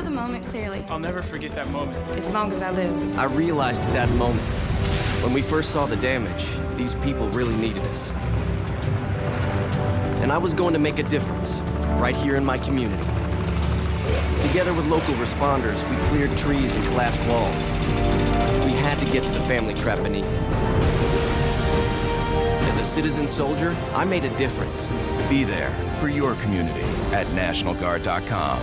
the moment clearly. I'll never forget that moment. As long as I live. I realized at that moment, when we first saw the damage, these people really needed us. And I was going to make a difference, right here in my community. Together with local responders, we cleared trees and collapsed walls. We had to get to the family trapped beneath. As a citizen soldier, I made a difference. Be there for your community at NationalGuard.com.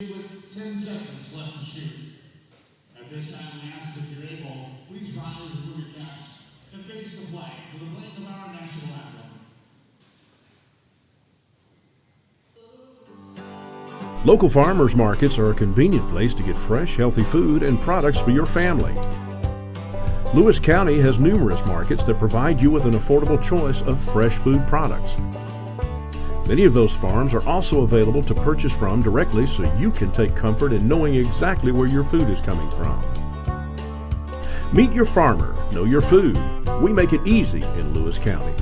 With 10 seconds left to shoot. At this time, we ask if you're able, please rise, remove your caps, and face the flag for the playing of our national anthem. Local farmers markets are a convenient place to get fresh, healthy food and products for your family. Lewis County has numerous markets that provide you with an affordable choice of fresh food products. Many of those farms are also available to purchase from directly, so you can take comfort in knowing exactly where your food is coming from. Meet your farmer, know your food. We make it easy in Lewis County.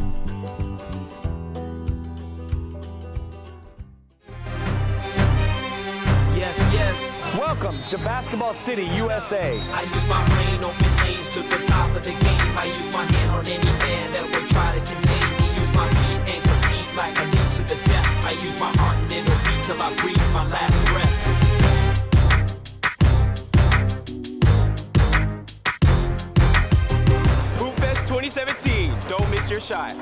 Welcome to Basketball City, USA. I use my brain, open lanes to the top of the game. I use my hand on any man that would try to contain me. Use my feet and compete like I need to the death. I use my heart and it'll beat till I breathe my last breath. Hoop Fest 2017. Don't miss your shot.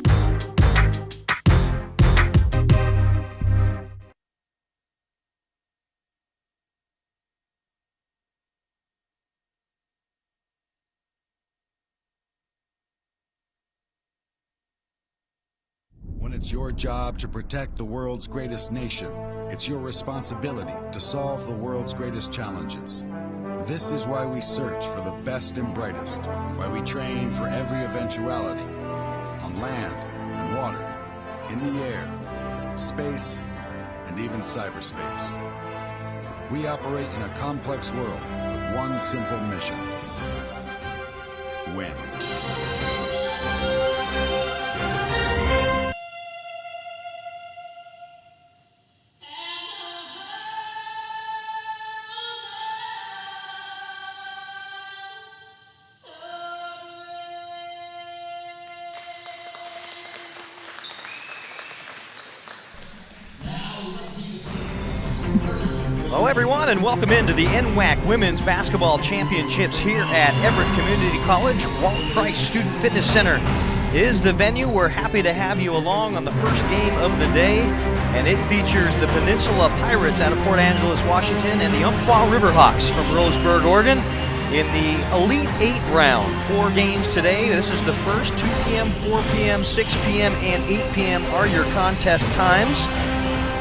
When it's your job to protect the world's greatest nation, it's your responsibility to solve the world's greatest challenges. This is why we search for the best and brightest, why we train for every eventuality, on land and water, in the air, space, and even cyberspace. We operate in a complex world with one simple mission: win. Hello everyone and welcome into the NWAC Women's Basketball Championships here at Everett Community College. Walt Price Student Fitness Center is the venue. We're happy to have you along on the first game of the day, and it features the Peninsula Pirates out of Port Angeles, Washington, and the Umpqua Riverhawks from Roseburg, Oregon in the Elite 8 round. 4 games today. This is the first. 2 p.m., 4 p.m., 6 p.m., and 8 p.m. are your contest times.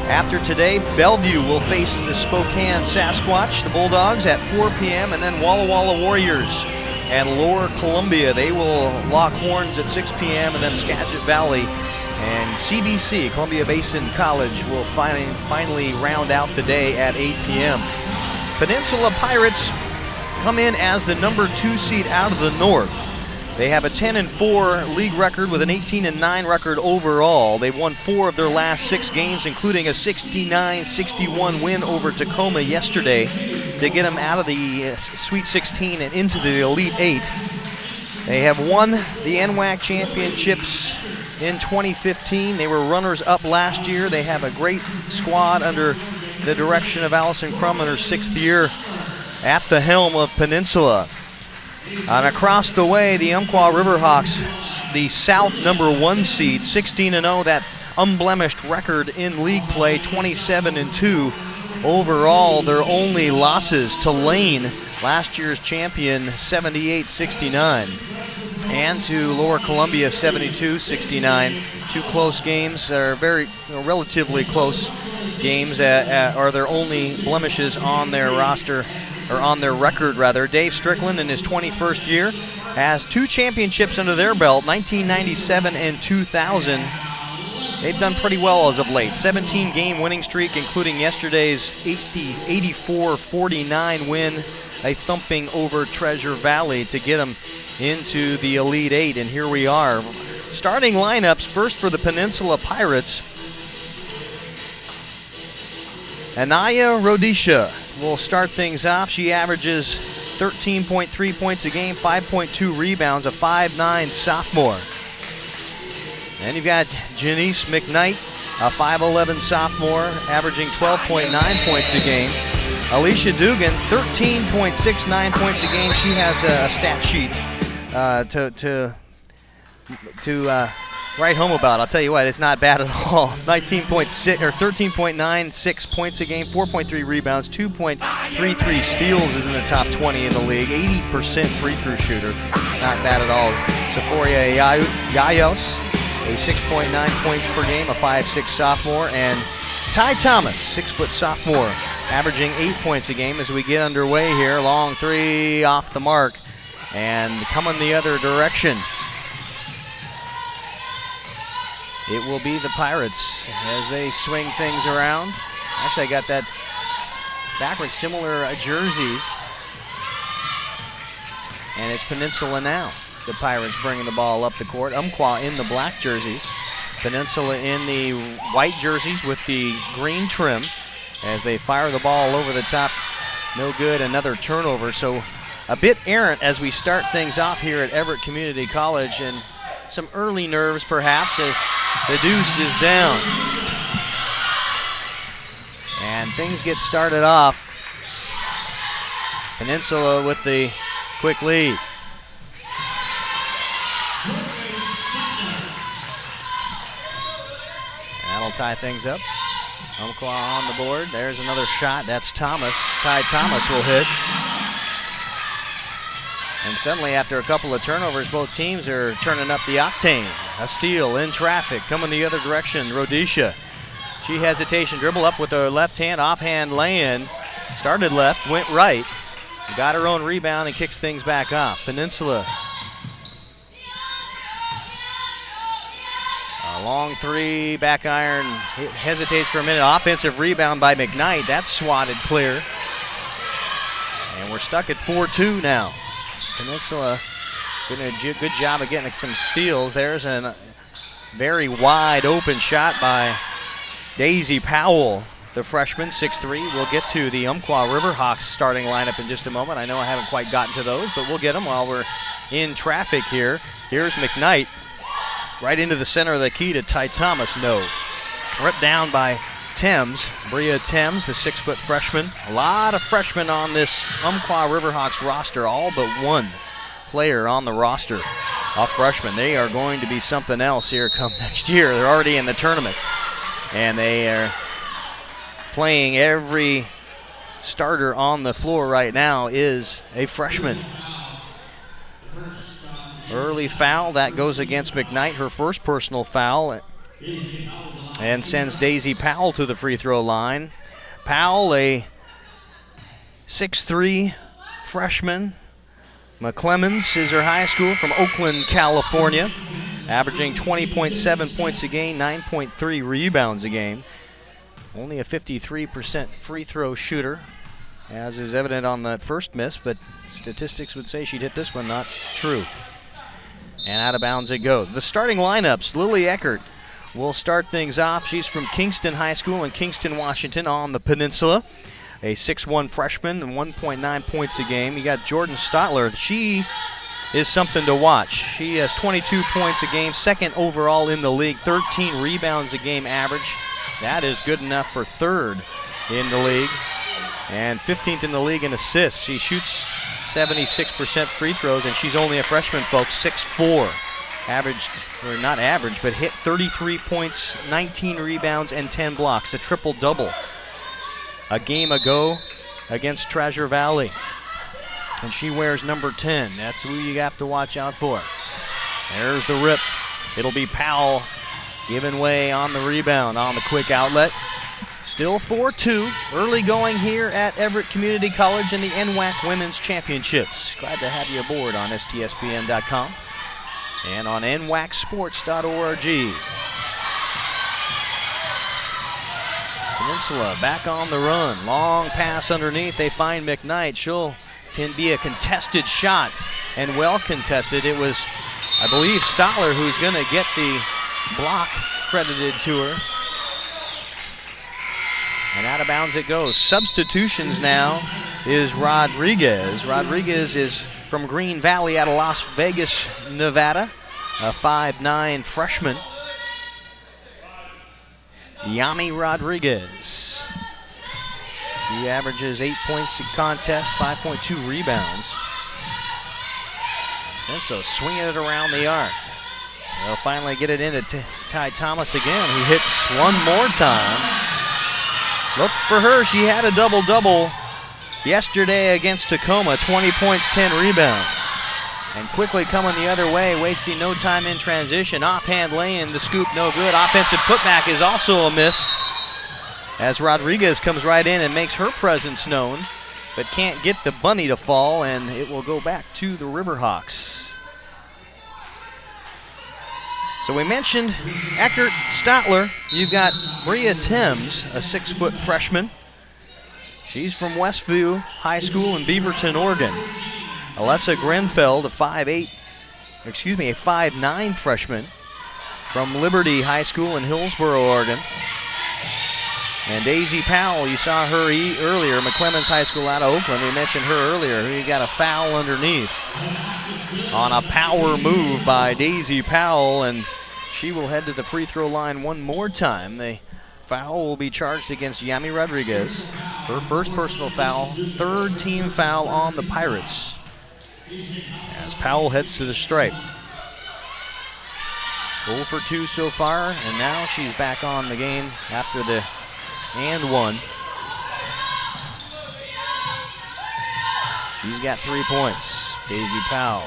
After today, Bellevue will face the Spokane Sasquatch, the Bulldogs, at 4 p.m., and then Walla Walla Warriors and Lower Columbia. They will lock horns at 6 p.m., and then Skagit Valley and CBC, Columbia Basin College, will finally round out the day at 8 p.m. Peninsula Pirates come in as the number 2 seed out of the North. They have a 10-4 league record with an 18-9 record overall. They've won 4 of their last 6 games, including a 69-61 win over Tacoma yesterday to get them out of the Sweet 16 and into the Elite 8. They have won the NWAC championships in 2015. They were runners-up last year. They have a great squad under the direction of Allison Crum in her 6th year at the helm of Peninsula. And across the way, the Umpqua Riverhawks, the South number 1 seed, 16-0, that unblemished record in league play, 27-2. Overall, their only losses to Lane, last year's champion, 78-69, and to Lower Columbia, 72-69. 2 close games, are very relatively close games, are their only blemishes on their roster, or on their record rather. Dave Strickland in his 21st year has 2 championships under their belt, 1997 and 2000. They've done pretty well as of late. 17-game winning streak, including yesterday's 84-49 win, a thumping over Treasure Valley to get them into the Elite 8. And here we are. Starting lineups, first for the Peninsula Pirates. Anaya Rhodesia will start things off. She averages 13.3 points a game, 5.2 rebounds, a 5'9" sophomore. Then you've got Janice McKnight, a 5'11" sophomore, averaging 12.9 points a game. Alicia Dugan, 13.69 points a game. She has a stat sheet to write home about. I'll tell you what, it's not bad at all. 19.6 or 13.96 points a game, 4.3 rebounds, 2.33 steals is in the top 20 in the league. 80% free throw shooter, not bad at all. Sephoria Yayos, a 6.9 points per game, a 5'6" sophomore, and Ty Thomas, 6-foot sophomore, averaging 8 points a game as we get underway here. Long three off the mark and coming the other direction. It will be the Pirates as they swing things around. Actually, I got that backwards, similar jerseys. And it's Peninsula now. The Pirates bringing the ball up the court. Umpqua in the black jerseys. Peninsula in the white jerseys with the green trim as they fire the ball over the top. No good, another turnover. So a bit errant as we start things off here at Everett Community College, and some early nerves perhaps as the deuce is down. And things get started off. Peninsula with the quick lead. That'll tie things up. Umpqua on the board. There's another shot. That's Thomas. Ty Thomas will hit. And suddenly, after a couple of turnovers, both teams are turning up the octane. A steal in traffic, coming the other direction. Rhodesia. She hesitation, dribble up with her left hand, offhand lay-in. Started left, went right. Got her own rebound and kicks things back off. Peninsula. A long three, back iron. It hesitates for a minute. Offensive rebound by McKnight. That's swatted clear. And we're stuck at 4-2 now. Peninsula doing a good job of getting some steals. There's a very wide open shot by Daisy Powell, the freshman, 6'3". We'll get to the Umpqua Riverhawks starting lineup in just a moment. I know I haven't quite gotten to those, but we'll get them while we're in traffic here. Here's McKnight right into the center of the key to Ty Thomas. No. Ripped down by Thames, Bria Thames, the 6-foot freshman. A lot of freshmen on this Umpqua Riverhawks roster, all but one player on the roster, a freshman. They are going to be something else here come next year. They're already in the tournament, and they are playing. Every starter on the floor right now is a freshman. Early foul, that goes against McKnight, her first personal foul, and sends Daisy Powell to the free throw line. Powell, a 6'3" freshman. McClemens is her high school from Oakland, California, averaging 20.7 points a game, 9.3 rebounds a game. Only a 53% free throw shooter, as is evident on that first miss, but statistics would say she'd hit this one. Not true. And out of bounds it goes. The starting lineups, Lily Eckert will start things off. She's from Kingston High School in Kingston, Washington on the Peninsula. A 6'1" freshman and 1.9 points a game. You got Jordan Stotler. She is something to watch. She has 22 points a game, second overall in the league, 13 rebounds a game average. That is good enough for third in the league. And 15th in the league in assists. She shoots 76% free throws, and she's only a freshman, folks, 6'4". Averaged, or not average, but hit 33 points, 19 rebounds, and 10 blocks. The triple-double a game ago against Treasure Valley. And she wears number 10. That's who you have to watch out for. There's the rip. It'll be Powell giving way on the rebound on the quick outlet. Still 4-2. Early going here at Everett Community College in the NWAC Women's Championships. Glad to have you aboard on STSPN.com and on NWACsports.org. Peninsula back on the run. Long pass underneath. They find McKnight. She'll can be a contested shot, and well contested. It was, I believe, Stotler who's going to get the block credited to her. And out of bounds it goes. Substitutions now is Rodriguez. Rodriguez is from Green Valley out of Las Vegas, Nevada, a 5'9" freshman. Yami Rodriguez. He averages 8 points a contest, 5.2 rebounds. And so swinging it around the arc. They'll finally get it into Ty Thomas again, who hits one more time. Look for her, she had a double-double yesterday against Tacoma, 20 points, 10 rebounds. And quickly coming the other way, wasting no time in transition. Offhand lay-in, the scoop no good. Offensive putback is also a miss, as Rodriguez comes right in and makes her presence known, but can't get the bunny to fall, and it will go back to the Riverhawks. So we mentioned Eckert Stotler. You've got Maria Timms, a 6-foot freshman. She's from Westview High School in Beaverton, Oregon. Alessa Grenfeld, a 5'9" freshman from Liberty High School in Hillsboro, Oregon. And Daisy Powell, you saw her earlier, McClemens High School out of Oakland. We mentioned her earlier. You got a foul underneath on a power move by Daisy Powell, and she will head to the free throw line one more time. The foul will be charged against Yami Rodriguez. Her first personal foul, third team foul on the Pirates, as Powell heads to the stripe. 0 for 2 so far, and now she's back on the game after the and one. She's got 3 points, Daisy Powell.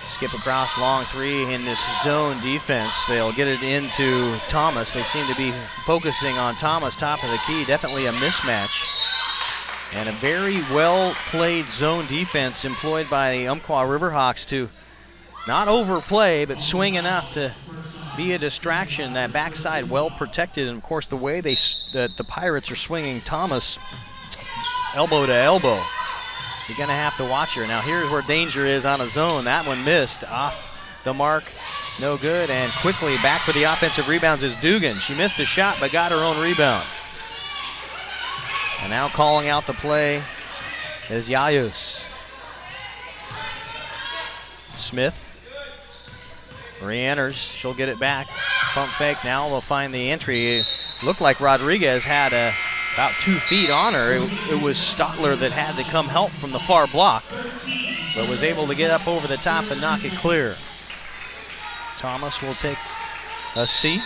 Skip across, long three in this zone defense. They'll get it into Thomas. They seem to be focusing on Thomas, top of the key. Definitely a mismatch. And a very well-played zone defense employed by the Umpqua Riverhawks to not overplay, but swing enough to be a distraction. That backside well protected, and of course the way the Pirates are swinging Thomas elbow to elbow, you're gonna have to watch her. Now here's where danger is on a zone. That one missed off the mark, no good, and quickly back for the offensive rebounds is Dugan. She missed the shot but got her own rebound. And now calling out the play is Yayus. Smith re-enters, she'll get it back. Pump fake, now they'll find the entry. It looked like Rodriguez had about 2 feet on her. It was Stotler that had to come help from the far block, but was able to get up over the top and knock it clear. Thomas will take a seat.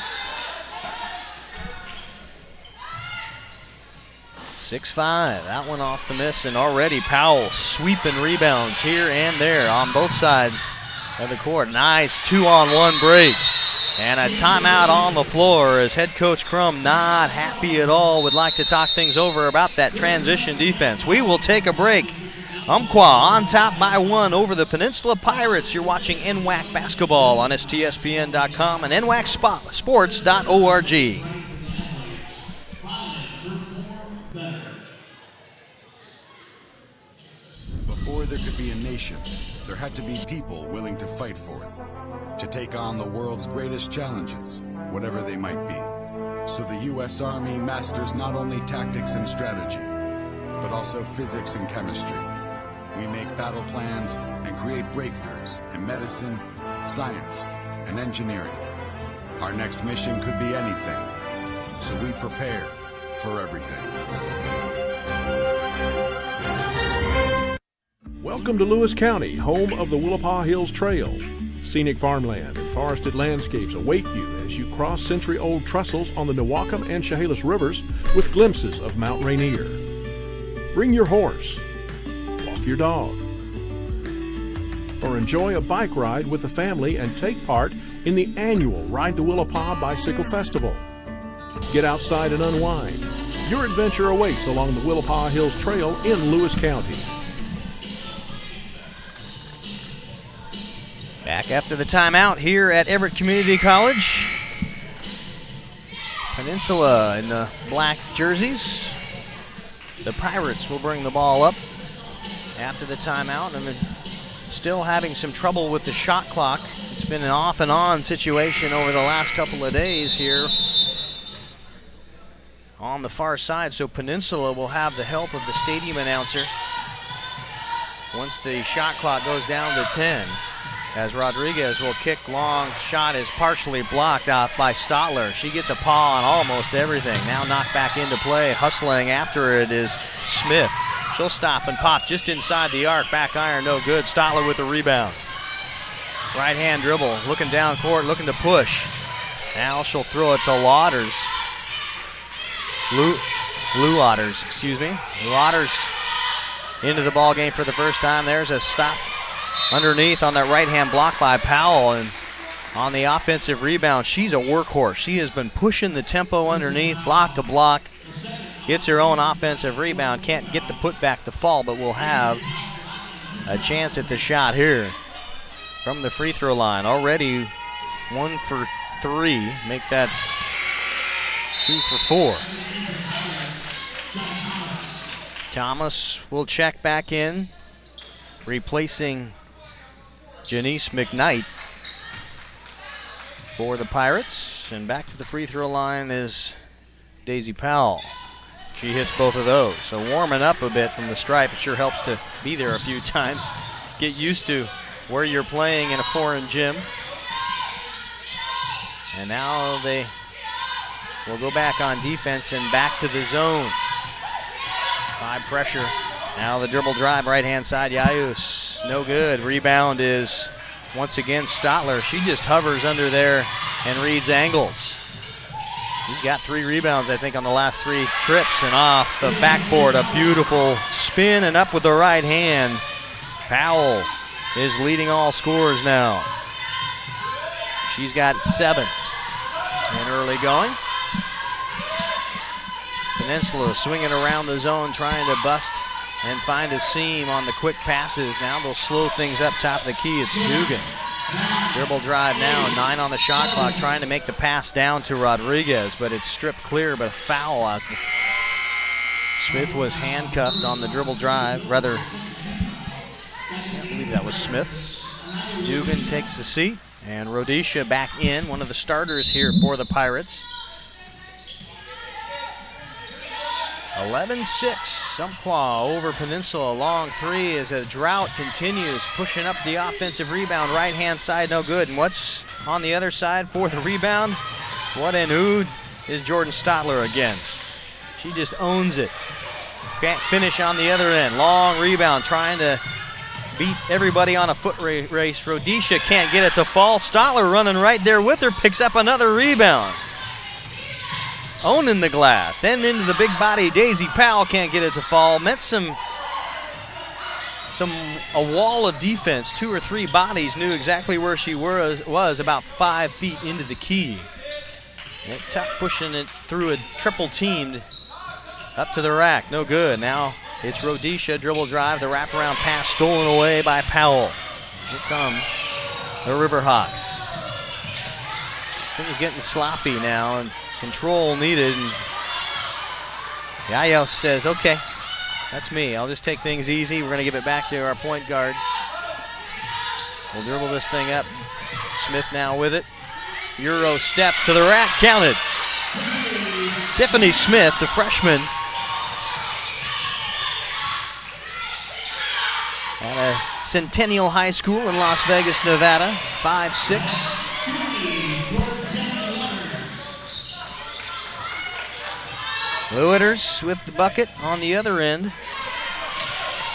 6-5, that one off the miss, and already Powell sweeping rebounds here and there on both sides of the court. Nice 2-on-1 break. And a timeout on the floor as head coach Crum not happy at all, would like to talk things over about that transition defense. We will take a break. Umpqua on top by 1 over the Peninsula Pirates. You're watching NWAC basketball on STSPN.com and NWACsports.org. Before there could be a nation, there had to be people willing to fight for it, to take on the world's greatest challenges, whatever they might be. So the U.S. Army masters not only tactics and strategy, but also physics and chemistry. We make battle plans and create breakthroughs in medicine, science, and engineering. Our next mission could be anything, so we prepare for everything. Welcome to Lewis County, home of the Willapa Hills Trail. Scenic farmland and forested landscapes await you as you cross century-old trestles on the Newacum and Chehalis rivers with glimpses of Mount Rainier. Bring your horse, walk your dog, or enjoy a bike ride with the family and take part in the annual Ride to Willapa Bicycle Festival. Get outside and unwind. Your adventure awaits along the Willapa Hills Trail in Lewis County. Back after the timeout here at Everett Community College. Peninsula in the black jerseys. The Pirates will bring the ball up after the timeout, and they're still having some trouble with the shot clock. It's been an off and on situation over the last couple of days here on the far side, so Peninsula will have the help of the stadium announcer once the shot clock goes down to 10. As Rodriguez will kick long, shot is partially blocked off by Stotler. She gets a paw on almost everything. Now knocked back into play. Hustling after it is Smith. She'll stop and pop just inside the arc. Back iron, no good. Stotler with the rebound. Right hand dribble, looking down court, looking to push. Now she'll throw it to Lauders. Lou Lauders, excuse me. Lauders into the ball game for the first time. There's a stop underneath on that right hand block by Powell, and on the offensive rebound, she's a workhorse. She has been pushing the tempo underneath, block to block, gets her own offensive rebound, can't get the putback to fall, but will have a chance at the shot here from the free throw line. Already 1 for 3, make that 2 for 4. Thomas will check back in, replacing Janice McKnight for the Pirates. And back to the free throw line is Daisy Powell. She hits both of those. So warming up a bit from the stripe. It sure helps to be there a few times. Get used to where you're playing in a foreign gym. And now they will go back on defense and back to the zone. High pressure. Now the dribble drive, right-hand side, Yayus, no good. Rebound is, once again, Stotler. She just hovers under there and reads angles. He's got 3 rebounds, I think, on the last 3 trips, and off the backboard, a beautiful spin and up with the right hand. Powell is leading all scorers now. She's got 7 in early going. Peninsula swinging around the zone, trying to bust and find a seam on the quick passes. Now they'll slow things up top of the key. It's Dugan. Dribble drive now, 9 on the shot clock, trying to make the pass down to Rodriguez, but it's stripped clear, but a foul as Smith was handcuffed on the dribble drive. Rather, I can't believe that was Smith. Dugan takes the seat, and Rhodesia back in, one of the starters here for the Pirates. 11-6, Umpqua over Peninsula. Long 3 as a drought continues, pushing up the offensive rebound. Right-hand side, no good. And what's on the other side for the rebound? What an ood is Jordan Stotler again. She just owns it. Can't finish on the other end. Long rebound, trying to beat everybody on a foot race. Rhodesia can't get it to fall. Stotler running right there with her, picks up another rebound. Owning the glass, then into the big body. Daisy Powell can't get it to fall. Met a wall of defense. 2 or 3 bodies knew exactly where she was about 5 feet into the key. And tough pushing it through a triple teamed up to the rack. No good. Now it's Rhodesia, dribble drive, the wraparound pass stolen away by Powell. Here come the Riverhawks. Things getting sloppy now, and control needed. And Yayos says, okay, that's me. I'll just take things easy. We're going to give it back to our point guard. We'll dribble this thing up. Smith now with it. Euro step to the rack, counted. Tiffany Smith, the freshman, at a Centennial High School in Las Vegas, Nevada. 5'6". Lewiters with the bucket on the other end.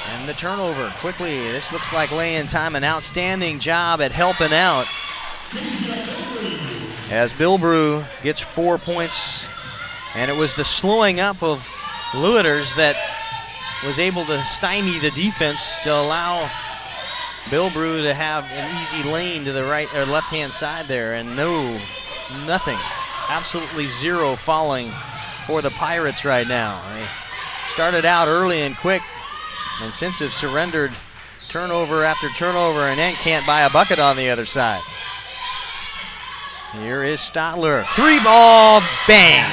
And the turnover quickly. This looks like laying time. An outstanding job at helping out, as Bilbrew gets 4 points. And it was the slowing up of Lewiters that was able to stymie the defense to allow Bilbrew to have an easy lane to the right or left-hand side there. And nothing. Absolutely zero falling for the Pirates right now. They started out early and quick, and since have surrendered turnover after turnover, and then can't buy a bucket on the other side. Here is Stotler. 3-ball, bang!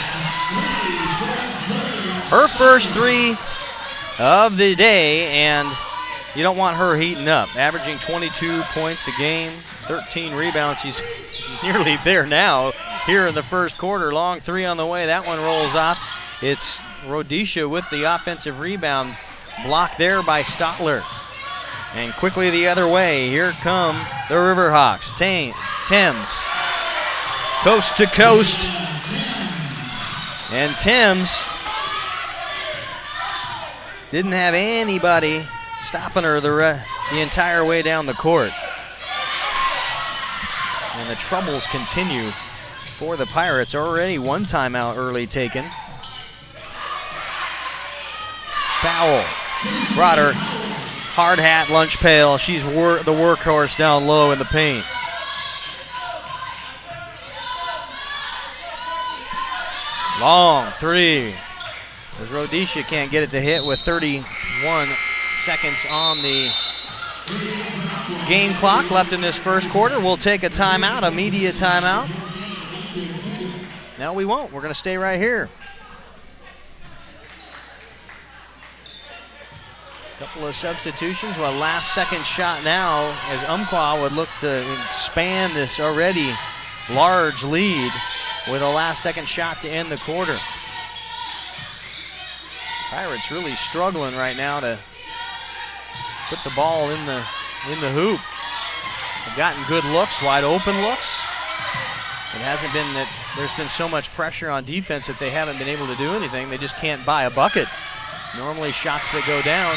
Her first 3 of the day, and you don't want her heating up. Averaging 22 points a game, 13 rebounds. She's nearly there now here in the first quarter. Long 3 on the way. That one rolls off. It's Rhodesia with the offensive rebound. Blocked there by Stotler. And quickly the other way. Here come the Riverhawks. Thames. Coast to coast. And Thames didn't have anybody stopping her the entire way down the court. And the troubles continue for the Pirates. Already one timeout early taken. Powell brought her hard hat, lunch pail. She's the workhorse down low in the paint. Long three. As Rhodesia can't get it to hit with 31 seconds on the game clock left in this first quarter. We'll take a timeout, a media timeout. No, we won't. We're going to stay right here. Couple of substitutions. Well, last second shot now as Umpqua would look to expand this already large lead with a last second shot to end the quarter. Pirates really struggling right now to put the ball in the hoop. They've gotten good looks, wide open looks. It hasn't been that there's been so much pressure on defense that they haven't been able to do anything. They just can't buy a bucket. Normally shots that go down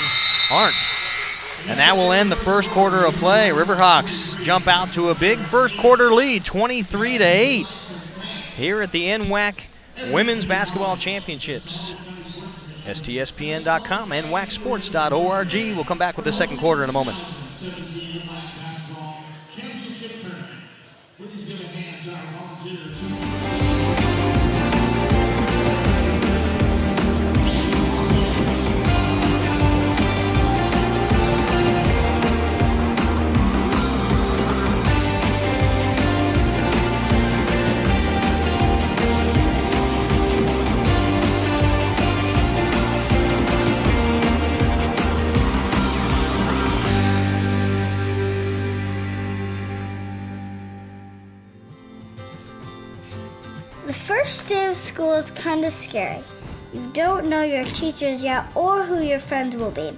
aren't. And that will end the first quarter of play. Riverhawks jump out to a big first quarter lead, 23-8, here at the NWAC Women's Basketball Championships. STSPN.com, NWACsports.org. We'll come back with the second quarter in a moment. Basketball Championship Tournament. Please give a hand to our volunteers. The first day of school is kind of scary. You don't know your teachers yet or who your friends will be.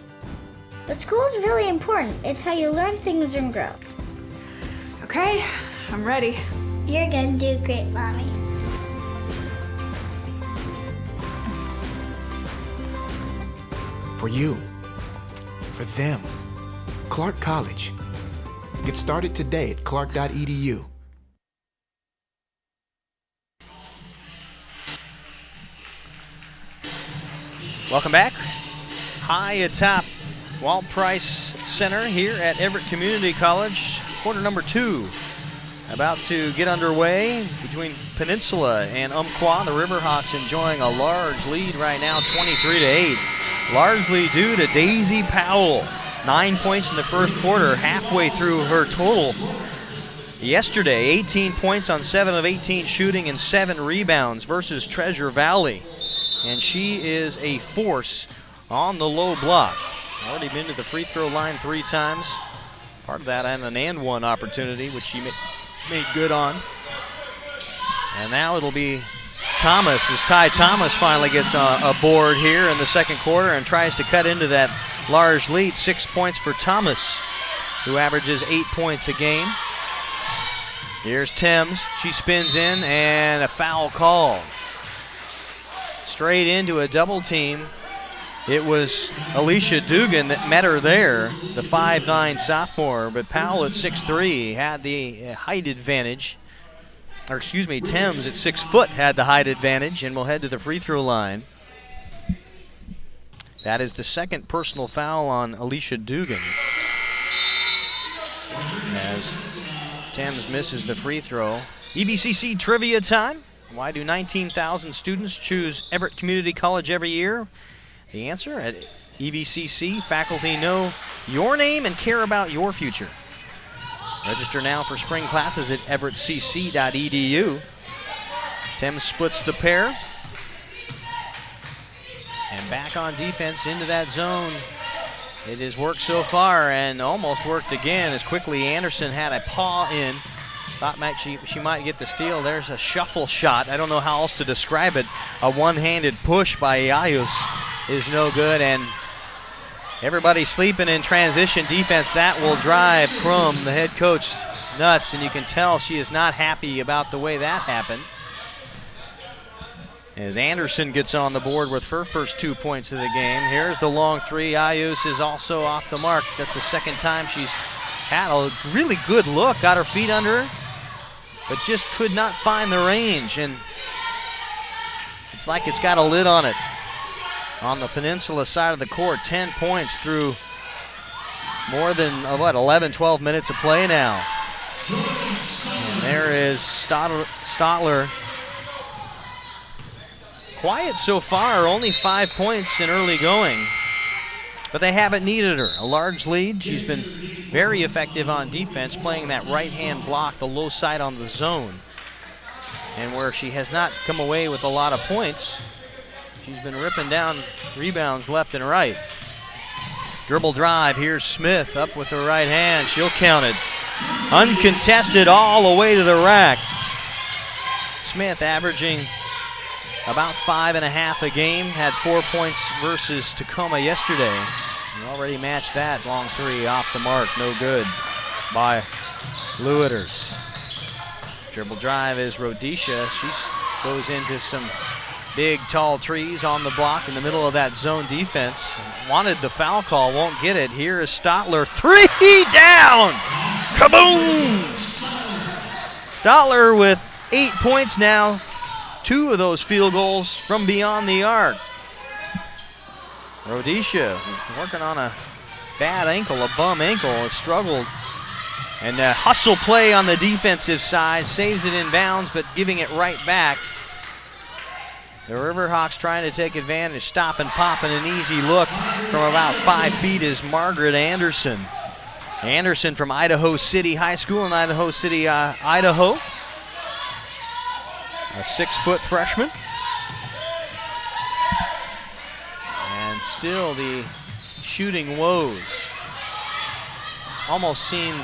But school is really important. It's how you learn things and grow. Okay, I'm ready. You're gonna do great, Mommy. For you, for them, Clark College. Get started today at clark.edu. Welcome back. High atop Walt Price Center here at Everett Community College. Quarter number 2 about to get underway between Peninsula and Umpqua. The Riverhawks enjoying a large lead right now, 23-8. Largely due to Daisy Powell. 9 points in the first quarter, halfway through her total. Yesterday, 18 points on 7 of 18 shooting and 7 rebounds versus Treasure Valley. And she is a force on the low block. Already been to the free throw line 3 times. Part of that and an and one opportunity, which she made good on. And now it'll be Thomas, as Ty Thomas finally gets a board here in the second quarter and tries to cut into that large lead. 6 points for Thomas, who averages 8 points a game. Here's Thames. She spins in and a foul call. Straight into a double team. It was Alicia Dugan that met her there, the 5'9" sophomore, but Powell at 6'3" had the height advantage. Or excuse me, Thames at 6 foot had the height advantage, and will head to the free throw line. That is the second personal foul on Alicia Dugan, as Thames misses the free throw. EBCC trivia time. Why do 19,000 students choose Everett Community College every year? The answer at EVCC, faculty know your name and care about your future. Register now for spring classes at everettcc.edu. Thames splits the pair. And back on defense into that zone. It has worked so far and almost worked again as quickly Anderson had a paw in Thought she might get the steal. There's a shuffle shot. I don't know how else to describe it. A one-handed push by Ayus is no good, and everybody sleeping in transition defense. That will drive Crum, the head coach, nuts, and you can tell she is not happy about the way that happened. As Anderson gets on the board with her first 2 points of the game. Here's the long three. Ayus is also off the mark. That's the second time she's had a really good look, got her feet under her, but just could not find the range, and it's like it's got a lid on it. On the Peninsula side of the court, 10 points through more than, 11-12 minutes of play now. And there is Stotler. Quiet so far, only 5 points in early going, but they haven't needed her. A large lead. She's been very effective on defense, playing that right-hand block, the low side on the zone. And where she has not come away with a lot of points, she's been ripping down rebounds left and right. Dribble drive, here's Smith up with her right hand. She'll count it. Uncontested all the way to the rack. Smith averaging about 5.5 a game, had 4 points versus Tacoma yesterday. You already matched that long three off the mark, no good by Lewiters. Dribble drive is Rhodesia. She goes into some big, tall trees on the block in the middle of that zone defense. Wanted the foul call, won't get it. Here is Stotler, 3 down! Kaboom! Stotler with 8 points now. 2 of those field goals from beyond the arc. Rhodesia working on a bad ankle, a bum ankle, has struggled. And a hustle play on the defensive side, saves it in bounds, but giving it right back. The Riverhawks trying to take advantage, stop and pop, and an easy look from about 5 feet is Margaret Anderson. Anderson from Idaho City High School in Idaho City, Idaho. A 6-foot freshman. And still the shooting woes almost seem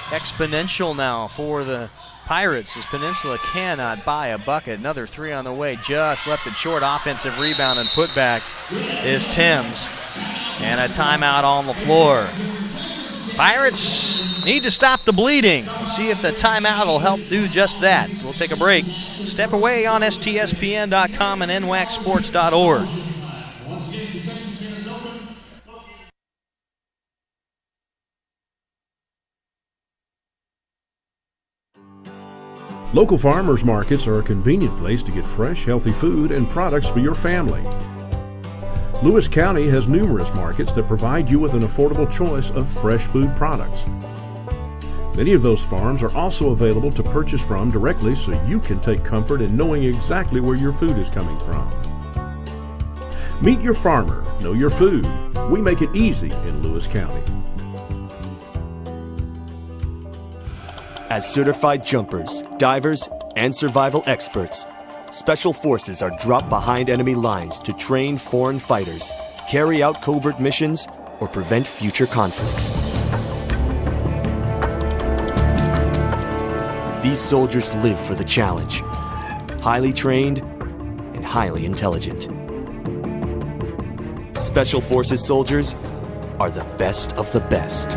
exponential now for the Pirates as Peninsula cannot buy a bucket. Another 3 on the way, just left it short. Offensive rebound and putback is Thames. And a timeout on the floor. Pirates need to stop the bleeding. We'll see if the timeout will help do just that. We'll take a break. Step away on STSPN.com and NWACsports.org. Local farmers markets are a convenient place to get fresh, healthy food and products for your family. Lewis County has numerous markets that provide you with an affordable choice of fresh food products. Many of those farms are also available to purchase from directly, so you can take comfort in knowing exactly where your food is coming from. Meet your farmer, know your food. We make it easy in Lewis County. As certified jumpers, divers, and survival experts, Special Forces are dropped behind enemy lines to train foreign fighters, carry out covert missions, or prevent future conflicts. These soldiers live for the challenge, highly trained and highly intelligent. Special Forces soldiers are the best of the best.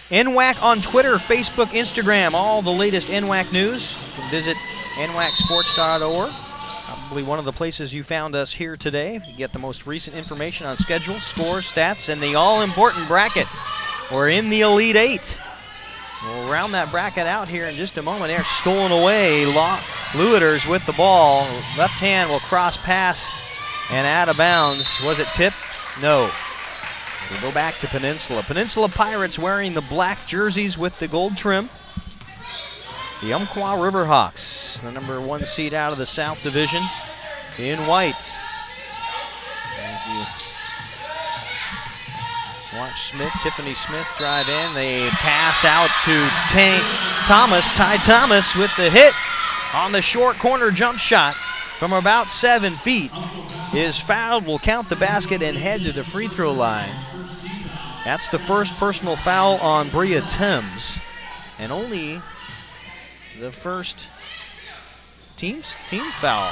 NWAC on Twitter, Facebook, Instagram, all the latest NWAC news. You can visit NWACsports.org. Probably one of the places you found us here today. You get the most recent information on schedules, scores, stats, and the all-important bracket. We're in the Elite Eight. We'll round that bracket out here in just a moment. They're stolen away. Lewiters with the ball. Left hand will cross pass and out of bounds. Was it tipped? No. We'll go back to Peninsula. Peninsula Pirates wearing the black jerseys with the gold trim. The Umpqua Riverhawks, the number 1 seed out of the South Division, in white. As you watch Smith, Tiffany Smith drive in. They pass out to Ty Thomas with the hit on the short corner jump shot from about 7 feet is fouled, will count the basket and head to the free throw line. That's the first personal foul on Bria Thames, and only the first team foul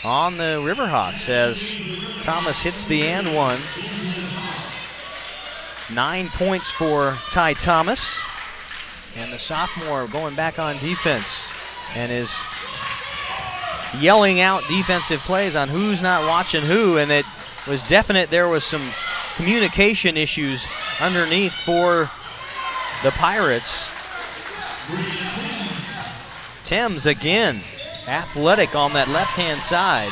on the Riverhawks as Thomas hits the and one. 9 points for Ty Thomas, and the sophomore going back on defense and is yelling out defensive plays on who's not watching who, and it was definite there was some communication issues underneath for the Pirates. Thames again, athletic on that left-hand side,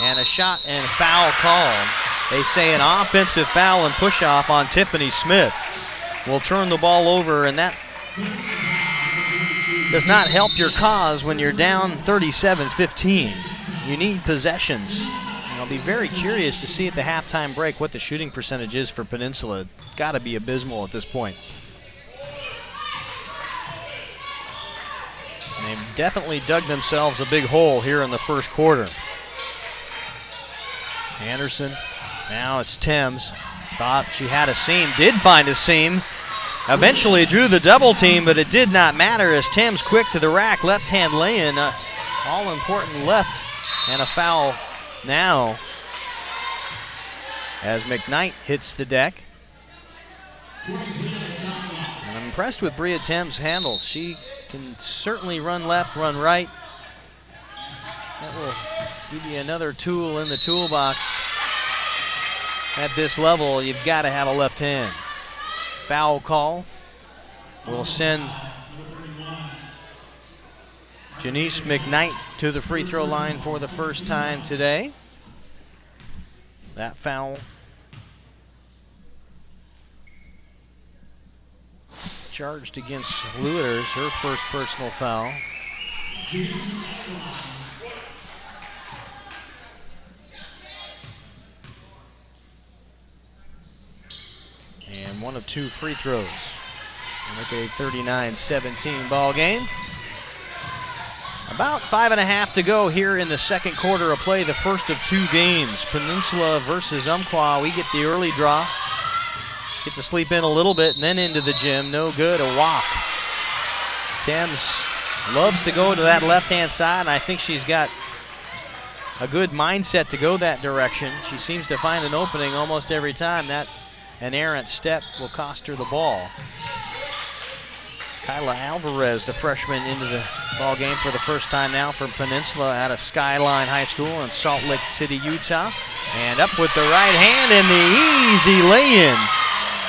and a shot and a foul called. They say an offensive foul and push-off on Tiffany Smith will turn the ball over, and that does not help your cause when you're down 37-15. You need possessions. And I'll be very curious to see at the halftime break what the shooting percentage is for Peninsula. It's got to be abysmal at this point. And they've definitely dug themselves a big hole here in the first quarter. Anderson, now it's Thames. Thought she had a seam, did find a seam. Eventually drew the double team, but it did not matter as Thames quick to the rack. Left-hand lay-in, all-important left, and a foul now as McKnight hits the deck. And I'm impressed with Bria Thames' handles. She can certainly run left, run right. That will give you another tool in the toolbox. At this level, you've got to have a left hand. Foul call will send Janice McKnight to the free throw line for the first time today. That foul charged against Lueders, her first personal foul. And one of 2 free throws. Look at a 39-17 ball game. About 5.5 to go here in the second quarter of play, the first of 2 games. Peninsula versus Umpqua. We get the early draw. Get to sleep in a little bit and then into the gym. No good, a walk. Thames loves to go to that left-hand side, and I think she's got a good mindset to go that direction. She seems to find an opening almost every time. That an errant step will cost her the ball. Kyla Alvarez, the freshman, into the ball game for the first time now for Peninsula out of Skyline High School in Salt Lake City, Utah. And up with the right hand, and the easy lay-in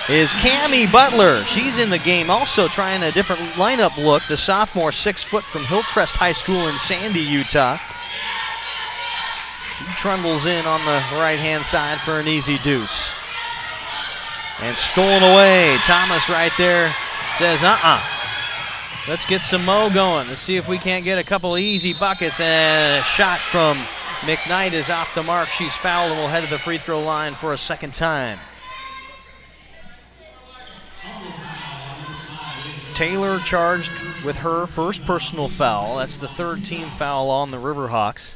is Cammie Butler. She's in the game also trying a different lineup look. The sophomore, 6 foot from Hillcrest High School in Sandy, Utah. She trundles in on the right-hand side for an easy deuce. And stolen away. Thomas right there says, let's get some mo going. Let's see if we can't get a couple easy buckets. And a shot from McKnight is off the mark. She's fouled and will head to the free throw line for a second time. Taylor charged with her first personal foul. That's the 3rd team foul on the Riverhawks.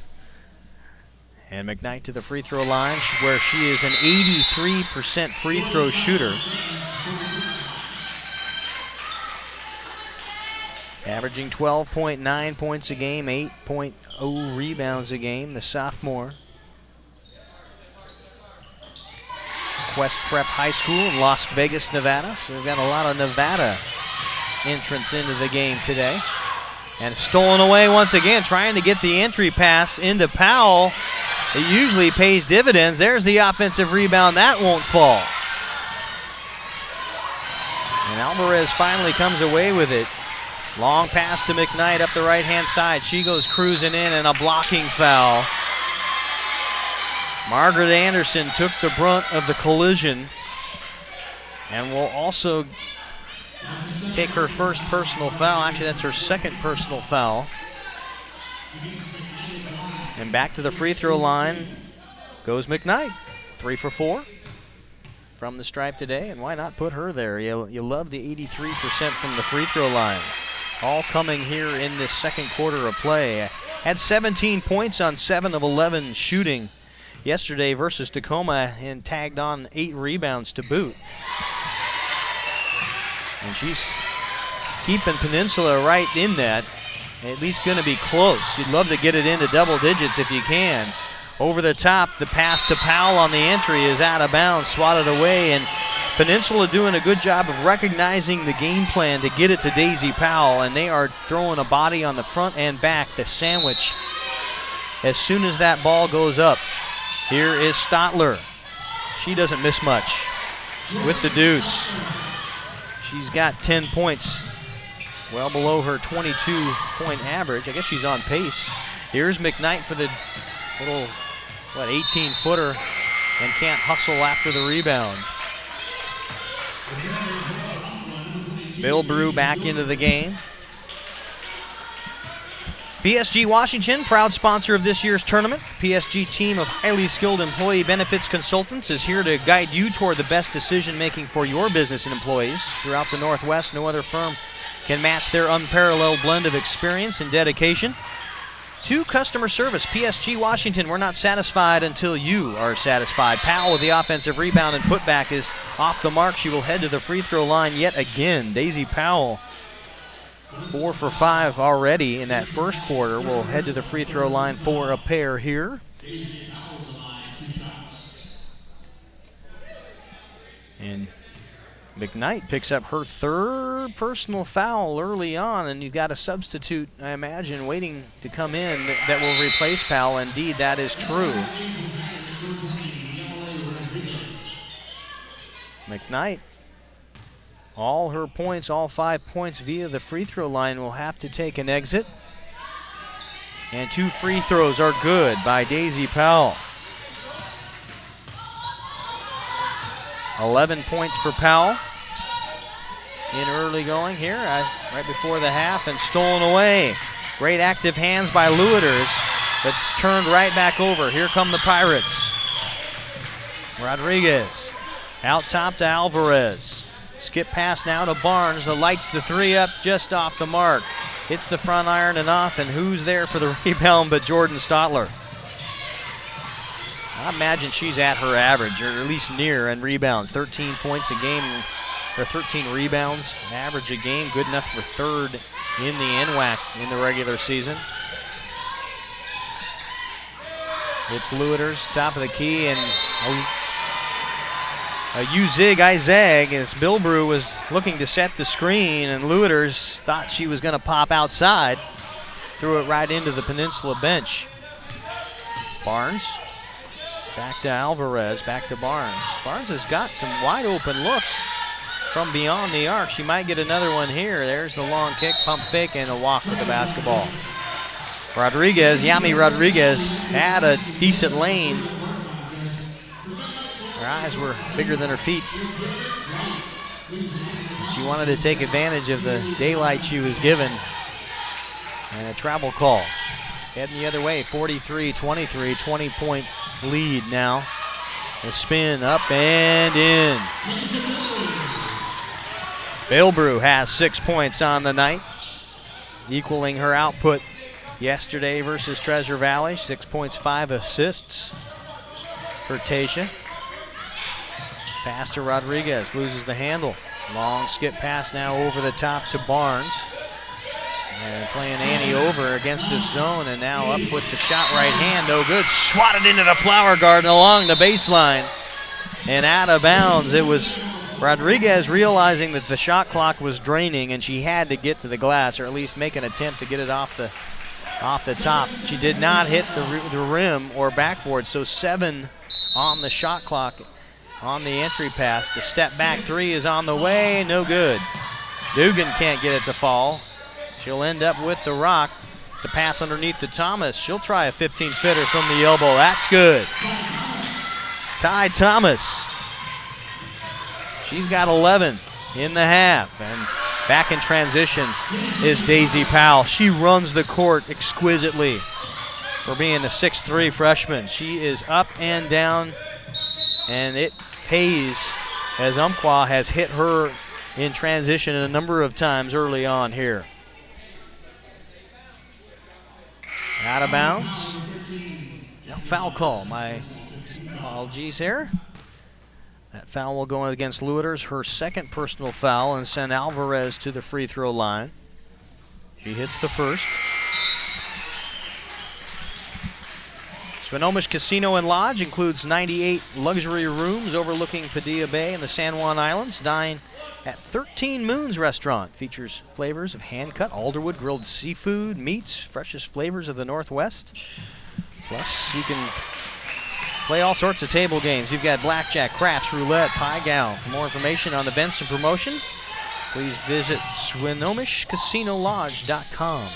And McKnight to the free throw line, where she is an 83% free throw shooter. Averaging 12.9 points a game, 8.0 rebounds a game, the sophomore. Quest Prep High School in Las Vegas, Nevada. So we've got a lot of Nevada entrants into the game today. And stolen away once again, trying to get the entry pass into Powell. It usually pays dividends. There's the offensive rebound. That won't fall. And Alvarez finally comes away with it. Long pass to McKnight up the right-hand side. She goes cruising in, and a blocking foul. Margaret Anderson took the brunt of the collision and will also take her first personal foul. Actually, that's her second personal foul. And back to the free throw line goes McKnight. 3 for 4 from the stripe today, and why not put her there? You love the 83% from the free throw line. all coming here in this second quarter of play. Had 17 points on 7 of 11 shooting yesterday versus Tacoma and tagged on 8 rebounds to boot. And she's keeping Peninsula right in that, at least going to be close. You'd love to get it into double digits if you can. Over the top, the pass to Powell on the entry is out of bounds, swatted away, and Peninsula doing a good job of recognizing the game plan to get it to Daisy Powell, and they are throwing a body on the front and back, the sandwich, as soon as that ball goes up. Here is Stotler. She doesn't miss much with the deuce. She's got 10 points, well below her 22-point average. I guess she's on pace. Here's McKnight for the little, 18-footer, and can't hustle after the rebound. Bill Brew back into the game. PSG Washington, proud sponsor of this year's tournament. PSG team of highly skilled employee benefits consultants is here to guide you toward the best decision-making for your business and employees. Throughout the Northwest, no other firm can match their unparalleled blend of experience and dedication to customer service. PSG Washington, we're not satisfied until you are satisfied. Powell with the offensive rebound and putback is off the mark. She will head to the free throw line yet again. Daisy Powell, 4 for 5 already in that first quarter, will head to the free throw line for a pair here. And McKnight picks up her third personal foul early on, and you've got a substitute, I imagine, waiting to come in that will replace Powell. Indeed, that is true. McKnight, all her points, all 5 points via the free throw line, will have to take an exit. And 2 free throws are good by Daisy Powell. 11 points for Powell in early going here, right before the half, and stolen away. Great active hands by Lewiters, but it's turned right back over. Here come the Pirates. Rodriguez out top to Alvarez. Skip pass now to Barnes, that lights the 3 up just off the mark. Hits the front iron and off, and who's there for the rebound but Jordan Stotler? I imagine she's at her average, or at least near, in rebounds. 13 points a game, or 13 rebounds average a game, good enough for third in the NWAC in the regular season. It's Lewiters, top of the key, and a U-zig, I-zag, as Bill Brew was looking to set the screen, and Lewiters thought she was going to pop outside. Threw it right into the Peninsula bench. Barnes. Back to Alvarez, back to Barnes. Barnes has got some wide open looks from beyond the arc. She might get another one here. There's the long kick, pump fake, and a walk with the basketball. Rodriguez, Yami Rodriguez, had a decent lane. Her eyes were bigger than her feet. She wanted to take advantage of the daylight she was given. And a travel call. Heading the other way, 43-23, 20-point lead now. The spin up and in. Bill Brew has 6 points on the night, equaling her output yesterday versus Treasure Valley. 6 points, 5 assists for Tasha. Pass to Rodriguez, loses the handle. Long skip pass now over the top to Barnes. And playing Annie over against this zone, and now up with the shot, right hand, no good. Swatted into the flower garden along the baseline and out of bounds. It was Rodriguez realizing that the shot clock was draining and she had to get to the glass, or at least make an attempt to get it off the top. She did not hit the rim or backboard, so 7 on the shot clock on the entry pass. The step back 3 is on the way, no good. Dugan can't get it to fall. She'll end up with the rock. The pass underneath to Thomas. She'll try a 15-footer from the elbow. That's good. Ty Thomas. She's got 11 in the half. And back in transition is Daisy Powell. She runs the court exquisitely for being a 6'3" freshman. She is up and down, and it pays as Umpqua has hit her in transition a number of times early on here. Out of bounds. No, foul call. My apologies here. That foul will go against Lueders, her second personal foul, and send Alvarez to the free throw line. She hits the first. Swinomish Casino and Lodge includes 98 luxury rooms overlooking Padilla Bay and the San Juan Islands. Dine at 13 Moons Restaurant. Features flavors of hand-cut Alderwood grilled seafood, meats, freshest flavors of the Northwest. Plus, you can play all sorts of table games. You've got blackjack, craps, roulette, pie gow. For more information on events and promotion, please visit SwinomishCasinoLodge.com.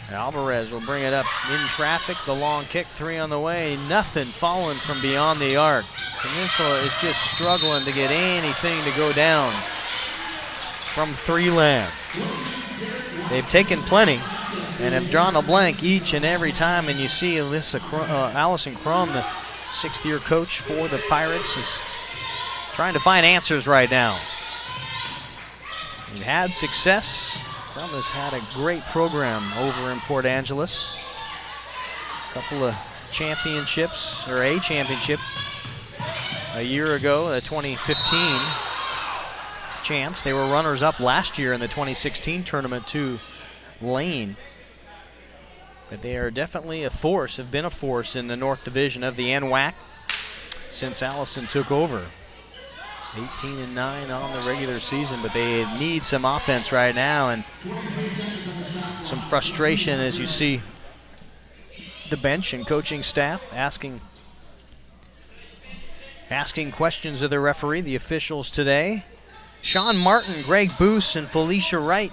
Alvarez will bring it up in traffic. The long kick, 3 on the way. Nothing falling from beyond the arc. Peninsula is just struggling to get anything to go down from 3 land. They've taken plenty and have drawn a blank each and every time, and you see Allison Crum, the 6th-year coach for the Pirates, is trying to find answers right now. He had success. Crum has had a great program over in Port Angeles. A couple of championships, or a championship a year ago, the 2015 champs. They were runners-up last year in the 2016 tournament to Lane. But they are definitely a force, have been a force in the North Division of the NWAC since Allison took over. 18-9 on the regular season, but they need some offense right now and some frustration as you see the bench and coaching staff asking questions of the referee, the officials today. Sean Martin, Greg Boos, and Felicia Wright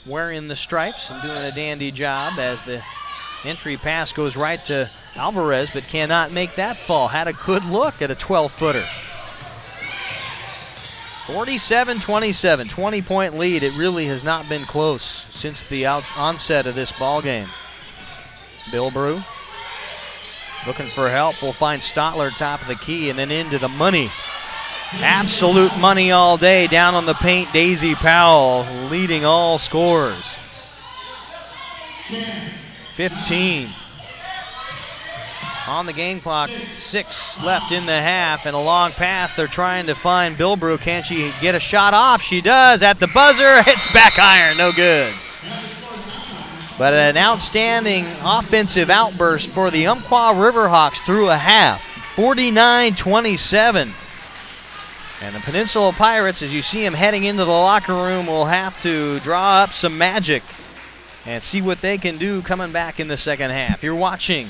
wearing the stripes and doing a dandy job as the entry pass goes right to Alvarez, but cannot make that fall. Had a good look at a 12-footer. 47-27, 20-point lead. It really has not been close since the onset of this ball game. Bilbrew looking for help. We'll find Stotler top of the key and then into the money. Absolute money all day down on the paint. Daisy Powell leading all scorers. 15 on the game clock, 6 left in the half, and a long pass. They're trying to find Bilbrew. Can she get a shot off? She does at the buzzer. Hits back iron, no good. But an outstanding offensive outburst for the Umpqua Riverhawks through a half, 49-27. And the Peninsula Pirates, as you see them heading into the locker room, will have to draw up some magic and see what they can do coming back in the second half. You're watching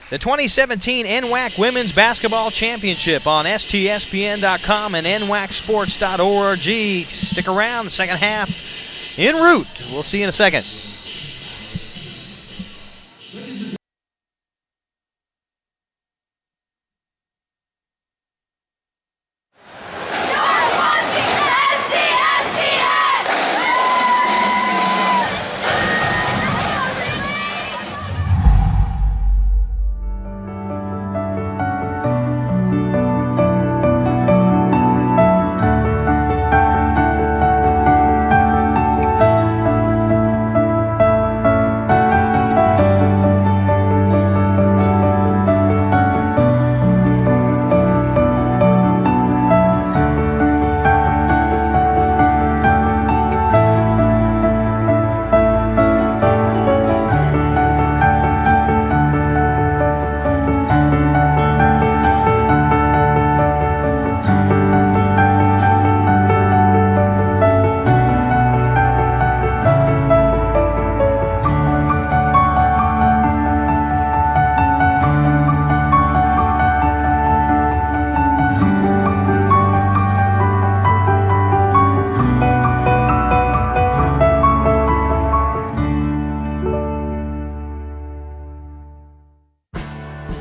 the 2017 NWAC Women's Basketball Championship on STSPN.com and NWACsports.org. Stick around, the second half en route. We'll see you in a second.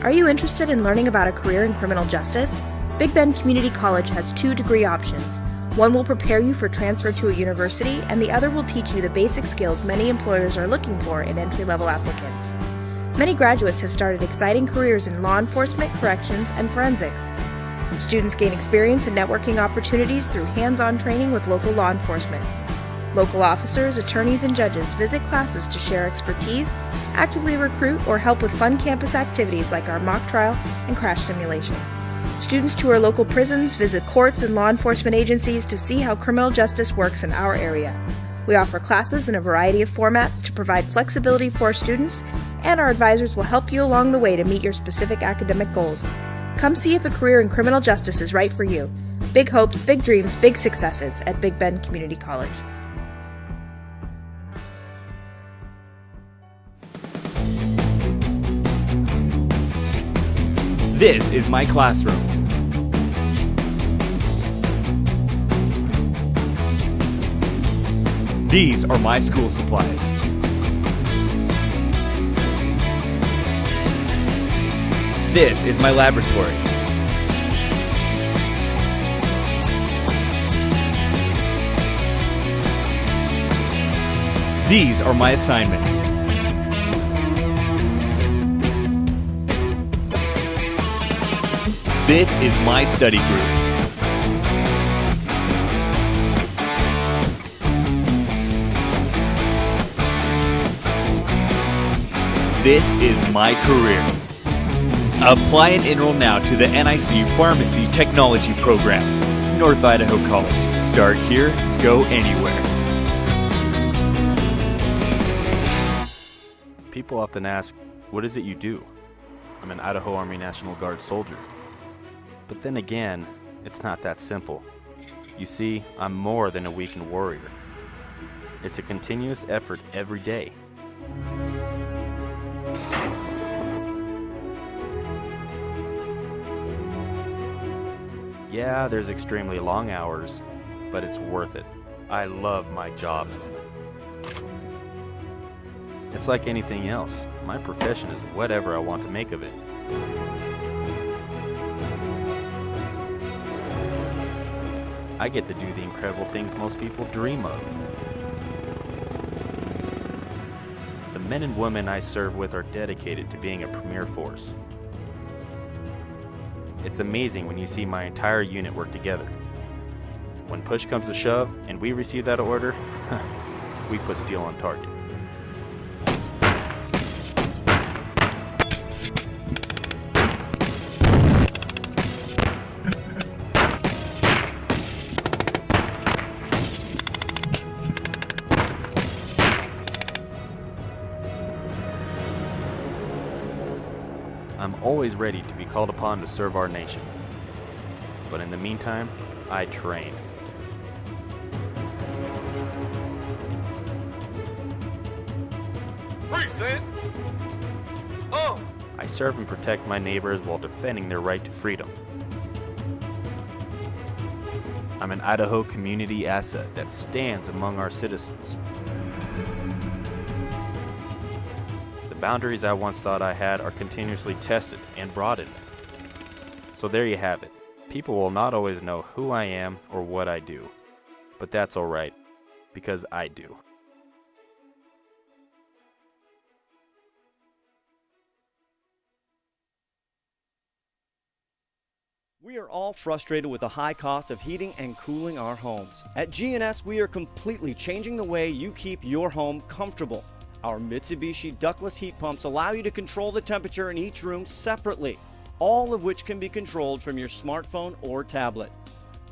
Are you interested in learning about a career in criminal justice? Big Bend Community College has 2 degree options. One will prepare you for transfer to a university, and the other will teach you the basic skills many employers are looking for in entry-level applicants. Many graduates have started exciting careers in law enforcement, corrections, and forensics. Students gain experience and networking opportunities through hands-on training with local law enforcement. Local officers, attorneys, and judges visit classes to share expertise, actively recruit, or help with fun campus activities like our mock trial and crash simulation. Students tour local prisons, visit courts and law enforcement agencies to see how criminal justice works in our area. We offer classes in a variety of formats to provide flexibility for our students, and our advisors will help you along the way to meet your specific academic goals. Come see if a career in criminal justice is right for you. Big hopes, big dreams, big successes at Big Bend Community College. This is my classroom. These are my school supplies. This is my laboratory. These are my assignments. This is my study group. This is my career. Apply and enroll now to the NIC Pharmacy Technology Program. North Idaho College. Start here, go anywhere. People often ask, what is it you do? I'm an Idaho Army National Guard soldier. But then again, it's not that simple. You see, I'm more than a weekend warrior. It's a continuous effort every day. Yeah, there's extremely long hours, but it's worth it. I love my job. It's like anything else. My profession is whatever I want to make of it. I get to do the incredible things most people dream of. The men and women I serve with are dedicated to being a premier force. It's amazing when you see my entire unit work together. When push comes to shove and we receive that order, we put steel on target. I'm always ready to be called upon to serve our nation. But in the meantime, I train. Present. Oh! I serve and protect my neighbors while defending their right to freedom. I'm an Idaho community asset that stands among our citizens. The boundaries I once thought I had are continuously tested and broadened. So there you have it. People will not always know who I am or what I do. But that's alright, because I do. We are all frustrated with the high cost of heating and cooling our homes. At GNS, we are completely changing the way you keep your home comfortable. Our Mitsubishi ductless heat pumps allow you to control the temperature in each room separately, all of which can be controlled from your smartphone or tablet.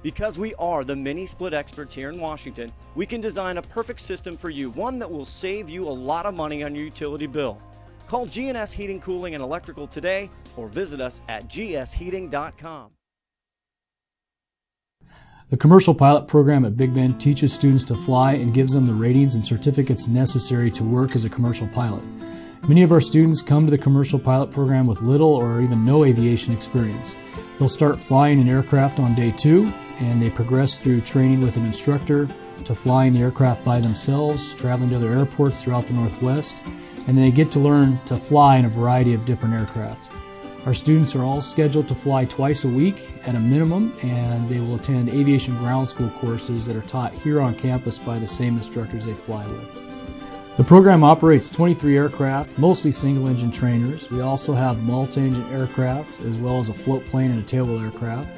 Because we are the mini split experts here in Washington, we can design a perfect system for you, one that will save you a lot of money on your utility bill. Call GNS Heating, Cooling, and Electrical today or visit us at gsheating.com. The commercial pilot program at Big Bend teaches students to fly and gives them the ratings and certificates necessary to work as a commercial pilot. Many of our students come to the commercial pilot program with little or even no aviation experience. They'll start flying an aircraft on day 2, and they progress through training with an instructor to flying the aircraft by themselves, traveling to other airports throughout the Northwest, and they get to learn to fly in a variety of different aircraft. Our students are all scheduled to fly twice a week at a minimum, and they will attend aviation ground school courses that are taught here on campus by the same instructors they fly with. The program operates 23 aircraft, mostly single-engine trainers. We also have multi-engine aircraft, as well as a float plane and a tailwheel aircraft.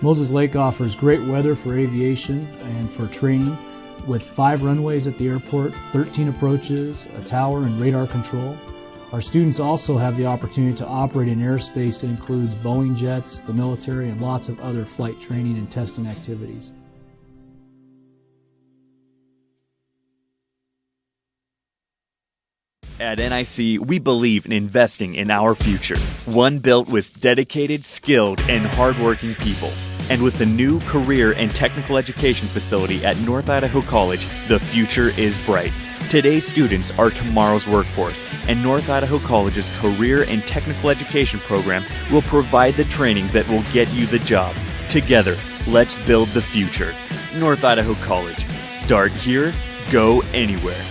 Moses Lake offers great weather for aviation and for training. With 5 runways at the airport, 13 approaches, a tower, and radar control, our students also have the opportunity to operate in airspace that includes Boeing jets, the military, and lots of other flight training and testing activities. At NIC, we believe in investing in our future, one built with dedicated, skilled, and hardworking people. And with the new career and technical education facility at North Idaho College, the future is bright. Today's students are tomorrow's workforce, and North Idaho College's career and technical education program will provide the training that will get you the job. Together, let's build the future. North Idaho College. Start here, go anywhere.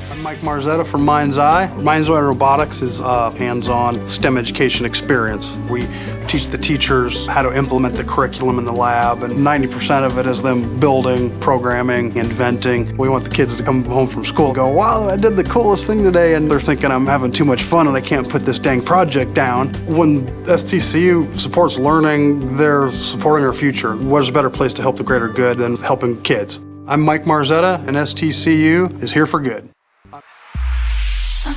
I'm Mike Marzetta from Mind's Eye. Mind's Eye Robotics is a hands-on STEM education experience. We teach the teachers how to implement the curriculum in the lab, and 90% of it is them building, programming, inventing. We want the kids to come home from school and go, wow, I did the coolest thing today, and they're thinking I'm having too much fun and I can't put this dang project down. When STCU supports learning, they're supporting our future. What is a better place to help the greater good than helping kids? I'm Mike Marzetta, and STCU is here for good.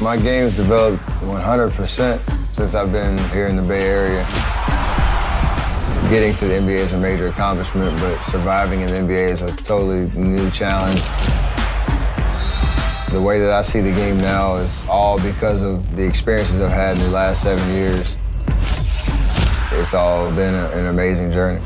My game's developed 100% since I've been here in the Bay Area. Getting to the NBA is a major accomplishment, but surviving in the NBA is a totally new challenge. The way that I see the game now is all because of the experiences I've had in the last 7 years. It's all been an amazing journey.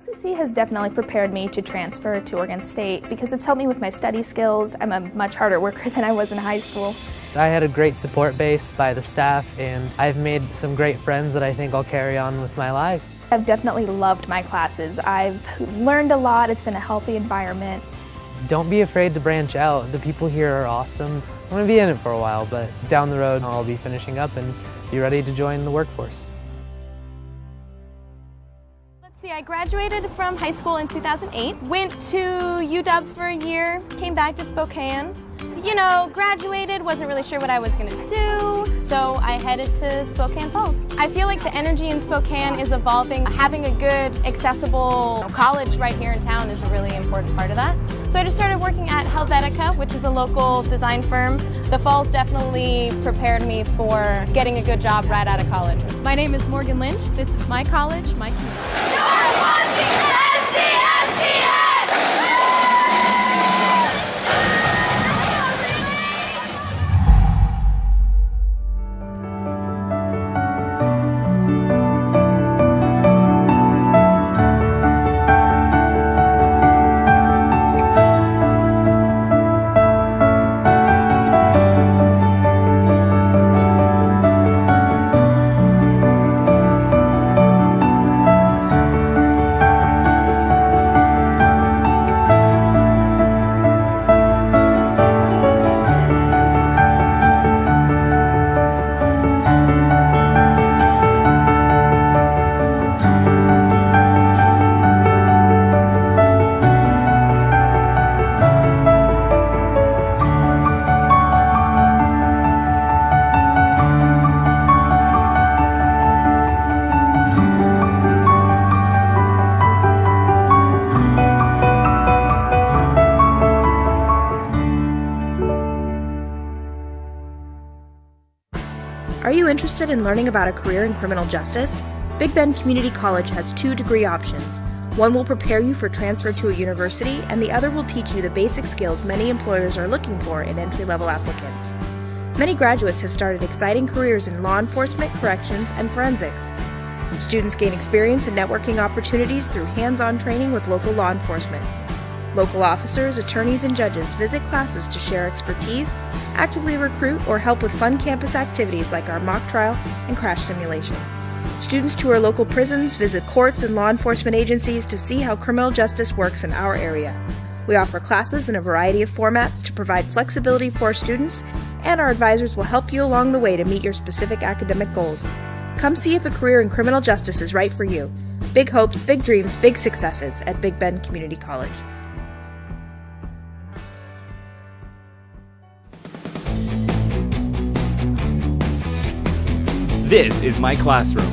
LCC has definitely prepared me to transfer to Oregon State because it's helped me with my study skills. I'm a much harder worker than I was in high school. I had a great support base by the staff, and I've made some great friends that I think I'll carry on with my life. I've definitely loved my classes. I've learned a lot. It's been a healthy environment. Don't be afraid to branch out. The people here are awesome. I'm going to be in it for a while, but down the road I'll be finishing up and be ready to join the workforce. I graduated from high school in 2008, went to UW for a year, came back to Spokane. You know, graduated, wasn't really sure what I was going to do, so I headed to Spokane Falls. I feel like the energy in Spokane is evolving. Having a good, accessible college right here in town is a really important part of that. So I just started working at Helvetica, which is a local design firm. The Falls definitely prepared me for getting a good job right out of college. My name is Morgan Lynch. This is my college, my community. You're watching STSPN! Are you interested in learning about a career in criminal justice? Big Bend Community College has 2 degree options. One will prepare you for transfer to a university, and the other will teach you the basic skills many employers are looking for in entry-level applicants. Many graduates have started exciting careers in law enforcement, corrections, and forensics. Students gain experience and networking opportunities through hands-on training with local law enforcement. Local officers, attorneys, and judges visit classes to share expertise, actively recruit, or help with fun campus activities like our mock trial and crash simulation. Students tour local prisons, visit courts and law enforcement agencies to see how criminal justice works in our area. We offer classes in a variety of formats to provide flexibility for students, and our advisors will help you along the way to meet your specific academic goals. Come see if a career in criminal justice is right for you. Big hopes, big dreams, big successes at Big Bend Community College. This is my classroom.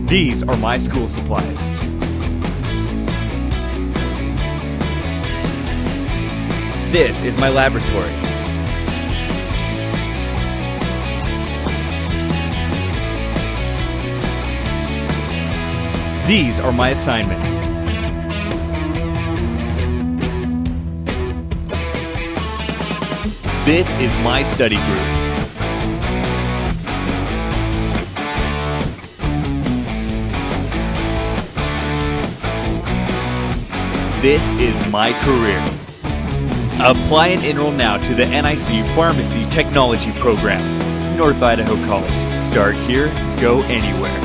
These are my school supplies. This is my laboratory. These are my assignments. This is my study group. This is my career. Apply and enroll now to the NIC Pharmacy Technology Program. North Idaho College. Start here, go anywhere.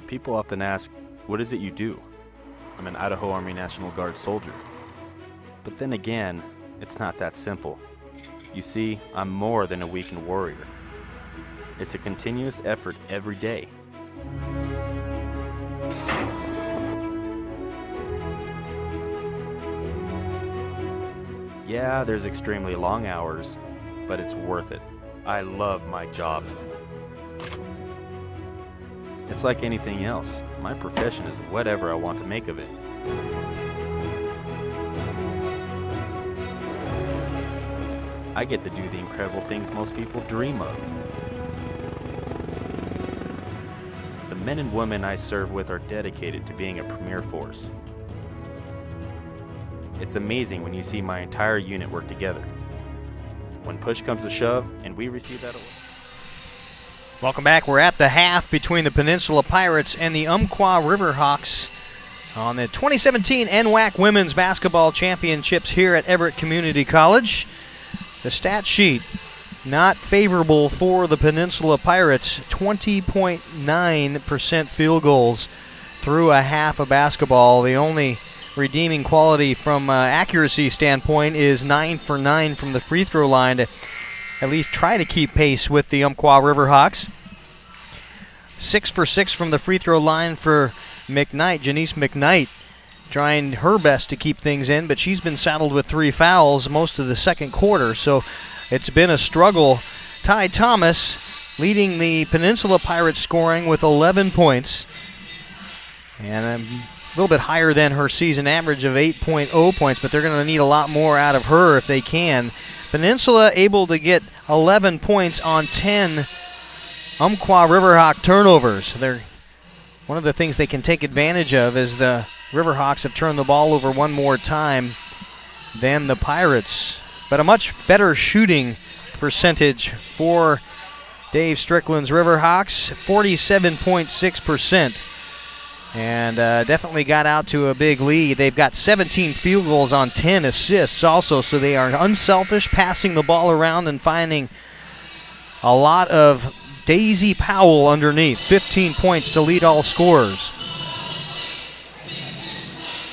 People often ask, what is it you do? I'm an Idaho Army National Guard soldier. But then again, it's not that simple. You see, I'm more than a weekend warrior. It's a continuous effort every day. Yeah, there's extremely long hours, but it's worth it. I love my job. It's like anything else. My profession is whatever I want to make of it. I get to do the incredible things most people dream of. The men and women I serve with are dedicated to being a premier force. It's amazing when you see my entire unit work together. When push comes to shove and we receive that award. Welcome back. We're at the half between the Peninsula Pirates and the Umpqua Riverhawks on the 2017 NWAC Women's Basketball Championships here at Everett Community College. The stat sheet not favorable for the Peninsula Pirates. 20.9% field goals through a half of basketball. The only redeeming quality from accuracy standpoint is 9 for 9 from the free throw line to at least try to keep pace with the Umpqua Riverhawks. 6 for 6 from the free throw line for McKnight, Janice McKnight, trying her best to keep things in, but she's been saddled with 3 fouls most of the second quarter, so it's been a struggle. Ty Thomas leading the Peninsula Pirates scoring with 11 points, and a little bit higher than her season average of 8.0 points, but they're going to need a lot more out of her if they can. Peninsula able to get 11 points on 10 Umpqua Riverhawk turnovers. One of the things they can take advantage of is the Riverhawks have turned the ball over one more time than the Pirates. But a much better shooting percentage for Dave Strickland's Riverhawks, 47.6%. And definitely got out to a big lead. They've got 17 field goals on 10 assists also, so they are unselfish, passing the ball around and finding a lot of Daisy Powell underneath. 15 points to lead all scorers.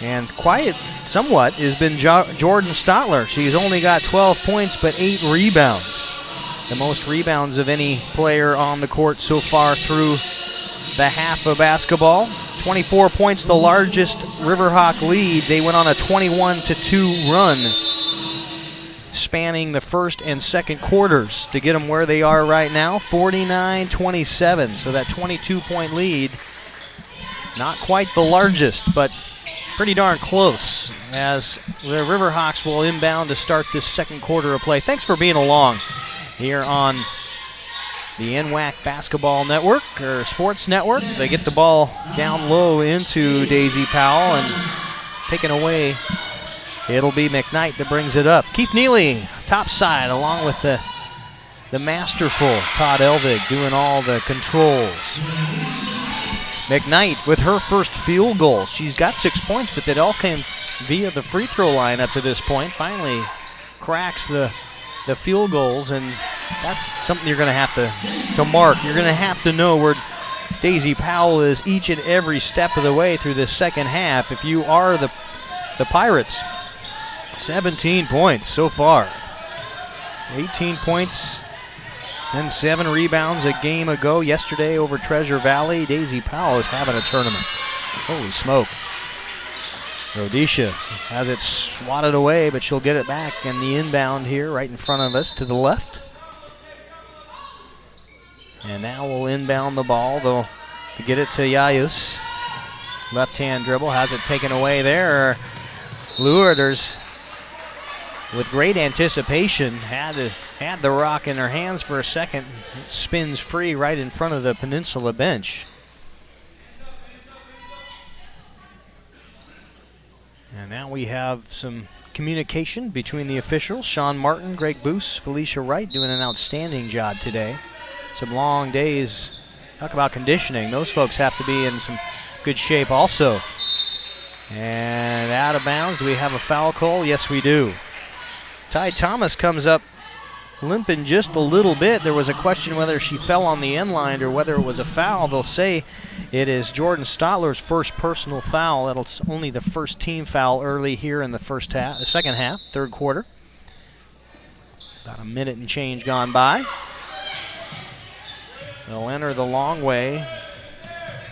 And quiet somewhat has been Jordan Stotler. She's only got 12 points but 8 rebounds. The most rebounds of any player on the court so far through the half of basketball. 24 points, the largest Riverhawk lead. They went on a 21-2 run, spanning the first and second quarters to get them where they are right now, 49-27. So that 22-point lead, not quite the largest, but pretty darn close, as the Riverhawks will inbound to start this second quarter of play. Thanks for being along here on the NWAC Basketball Network, or Sports Network. They get the ball down low into Daisy Powell, and taken away, it'll be McKnight that brings it up. Keith Neely, top side, along with the masterful Todd Elvig doing all the controls. McKnight with her first field goal. She's got 6 points, but that all came via the free throw line up to this point. Finally cracks the field goals, and that's something you're going to have to mark. You're going to have to know where Daisy Powell is each and every step of the way through this second half if you are the Pirates. 17 points so far. 18 points and 7 rebounds a game ago. Yesterday over Treasure Valley. Daisy Powell is having a tournament. Holy smoke. Rhodesia has it swatted away, but she'll get it back. And the inbound here right in front of us to the left. And now we'll inbound the ball. They'll get it to Yayus. Left-hand dribble, has it taken away there. Luerders, with great anticipation, had the rock in her hands for a second. It spins free right in front of the Peninsula bench. And now we have some communication between the officials. Sean Martin, Greg Boos, Felicia Wright doing an outstanding job today. Some long days. Talk about conditioning. Those folks have to be in some good shape also. And out of bounds. Do we have a foul call? Yes, we do. Ty Thomas comes up limping just a little bit. There was a question whether she fell on the end line or whether it was a foul. They'll say it is Jordan Stotler's first personal foul. That's only the first team foul early here in the second half, third quarter. About a minute and change gone by. They'll enter the long way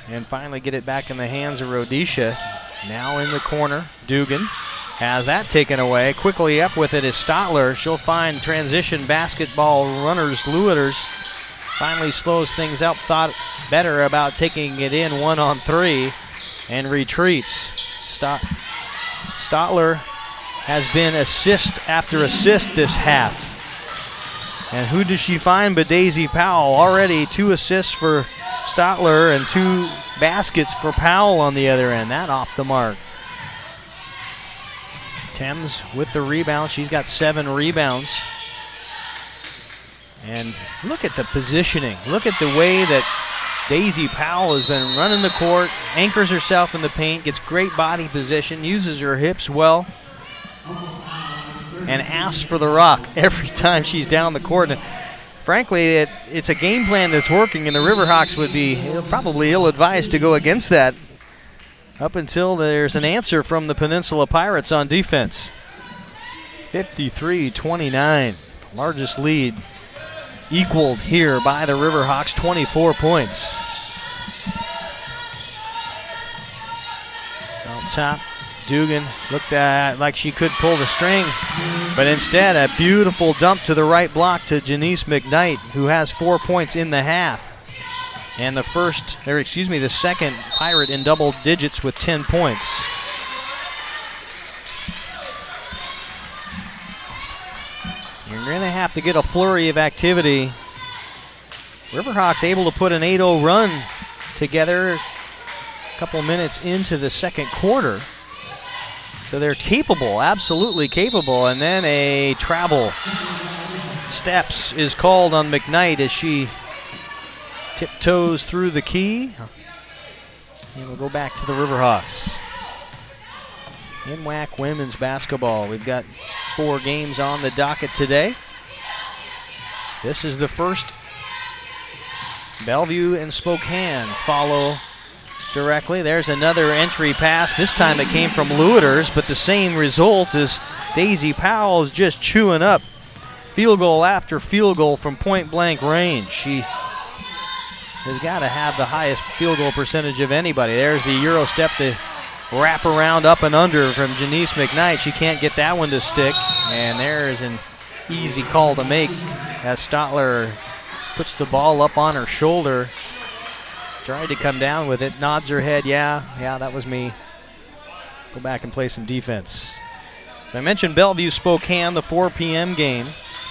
and finally get it back in the hands of Rhodesia. Now in the corner, Dugan has that taken away. Quickly up with it is Stotler. She'll find transition basketball runners. Lueders finally slows things up, thought better about taking it in 1-on-3 and retreats. Stotler has been assist after assist this half. And who does she find but Daisy Powell? Already 2 assists for Stotler and 2 baskets for Powell on the other end. That off the mark. Thames with the rebound. She's got 7 rebounds. And look at the positioning. Look at the way that Daisy Powell has been running the court, anchors herself in the paint, gets great body position, uses her hips well, and asks for the rock every time she's down the court. And frankly, it's a game plan that's working, and the Riverhawks would be probably ill-advised to go against that up until there's an answer from the Peninsula Pirates on defense. 53-29, largest lead equaled here by the Riverhawks, 24 points. On top, Dugan looked at like she could pull the string, but instead a beautiful dump to the right block to Janice McKnight, who has 4 points in the half. And the second Pirate in double digits with 10 points. You're going to have to get a flurry of activity. Riverhawks able to put an 8-0 run together a couple minutes into the second quarter. So they're capable, absolutely capable. And then a travel steps is called on McKnight as she tiptoes through the key. And we'll go back to the Riverhawks. NWAC women's basketball. We've got 4 games on the docket today. This is the first. Bellevue and Spokane follow directly. There's another entry pass. This time it came from Lueders, but the same result is Daisy Powell is just chewing up field goal after field goal from point blank range. She has got to have the highest field goal percentage of anybody. There's the Euro step, the wrap around up and under from Janice McKnight. She can't get that one to stick. And there's an easy call to make as Stotler puts the ball up on her shoulder. Tried to come down with it, nods her head, yeah, that was me. Go back and play some defense. So I mentioned Bellevue Spokane, the 4 p.m. game.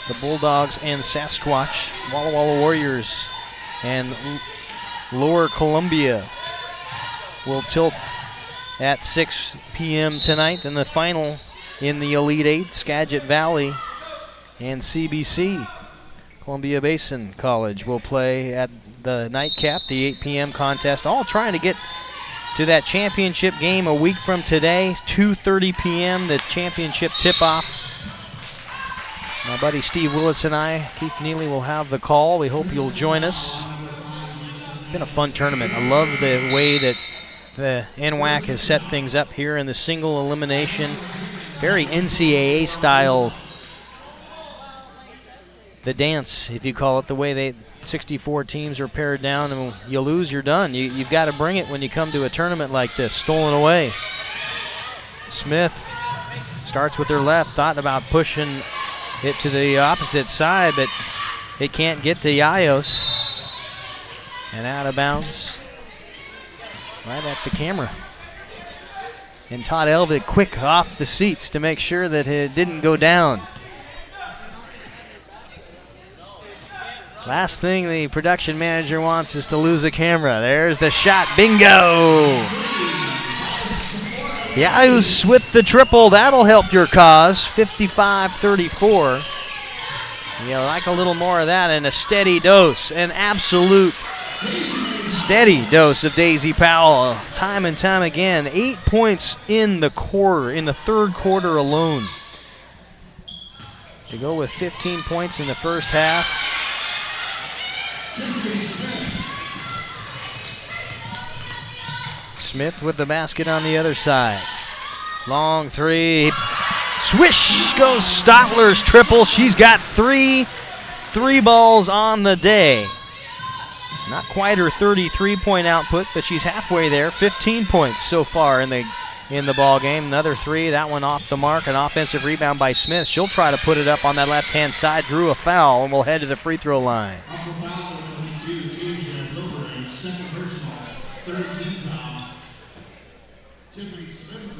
The Bulldogs and Sasquatch, Walla Walla Warriors and Lower Columbia will tilt at 6 p.m. tonight. And the final in the Elite 8, Skagit Valley and CBC. Columbia Basin College will play at the nightcap, the 8 p.m. contest, all trying to get to that championship game a week from today. 2:30 p.m., the championship tip-off. My buddy Steve Willits and I, Keith Neely, will have the call. We hope you'll join us. Been a fun tournament. I love the way that the NWAC has set things up here in the single elimination. Very NCAA style the dance, if you call it, the way 64 teams are paired down, and you lose, you're done. You've got to bring it when you come to a tournament like this. Stolen away. Smith starts with her left, thought about pushing it to the opposite side, but it can't get to Yayos. And out of bounds right at the camera. And Todd Elvick quick off the seats to make sure that it didn't go down. Last thing the production manager wants is to lose a camera. There's the shot. Bingo! Yayos with the triple. That'll help your cause. 55-34. You like a little more of that, and a steady dose, an absolute steady dose of Daisy Powell, time and time again. 8 points in the quarter, in the third quarter alone. To go with 15 points in the first half. Smith with the basket on the other side. Long three. Swish goes Stotler's triple. She's got three balls on the day. Not quite her 33-point output, but she's halfway there. 15 points so far in the ball game. Another three, that one off the mark. An offensive rebound by Smith. She'll try to put it up on that left-hand side. Drew a foul, and will head to the free throw line.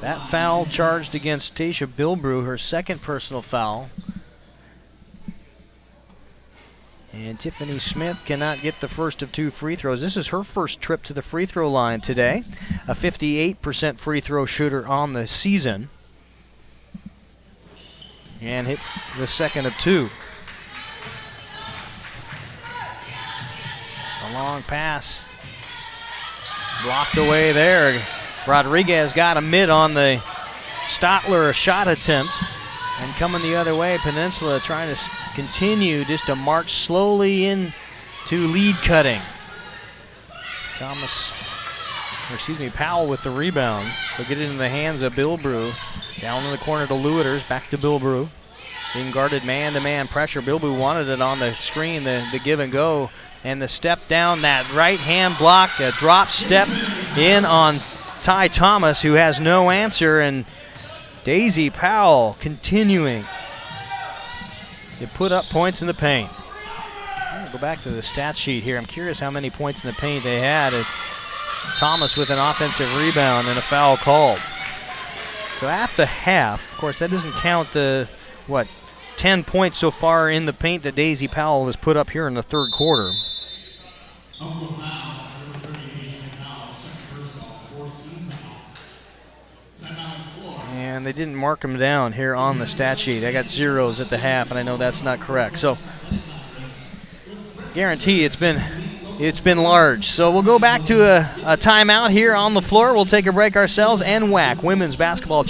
That foul charged against Tasha Bilbrew, her second personal foul. And Tiffany Smith cannot get the first of two free throws. This is her first trip to the free throw line today. A 58% free throw shooter on the season. And hits the second of two. A long pass. Blocked away there. Rodriguez got a mid on the Stotler shot attempt. And coming the other way, Peninsula trying to continue just to march slowly in to lead cutting. Powell with the rebound. They'll get it in the hands of Bilbrew. Down in the corner to Lewiters, back to Bilbrew. Being guarded man-to-man pressure. Bilbrew wanted it on the screen, the give and go. And the step down, that right hand block, a drop step in on Ty Thomas, who has no answer, and Daisy Powell continuing to put up points in the paint. I'm going to go back to the stat sheet here. I'm curious how many points in the paint they had. Thomas with an offensive rebound and a foul called. So at the half, of course, that doesn't count the, 10 points so far in the paint that Daisy Powell has put up here in the third quarter. And they didn't mark them down here on the stat sheet. I got zeros at the half, and I know that's not correct. So, guarantee it's been large. So we'll go back to a timeout here on the floor. We'll take a break ourselves. NWAC Women's Basketball.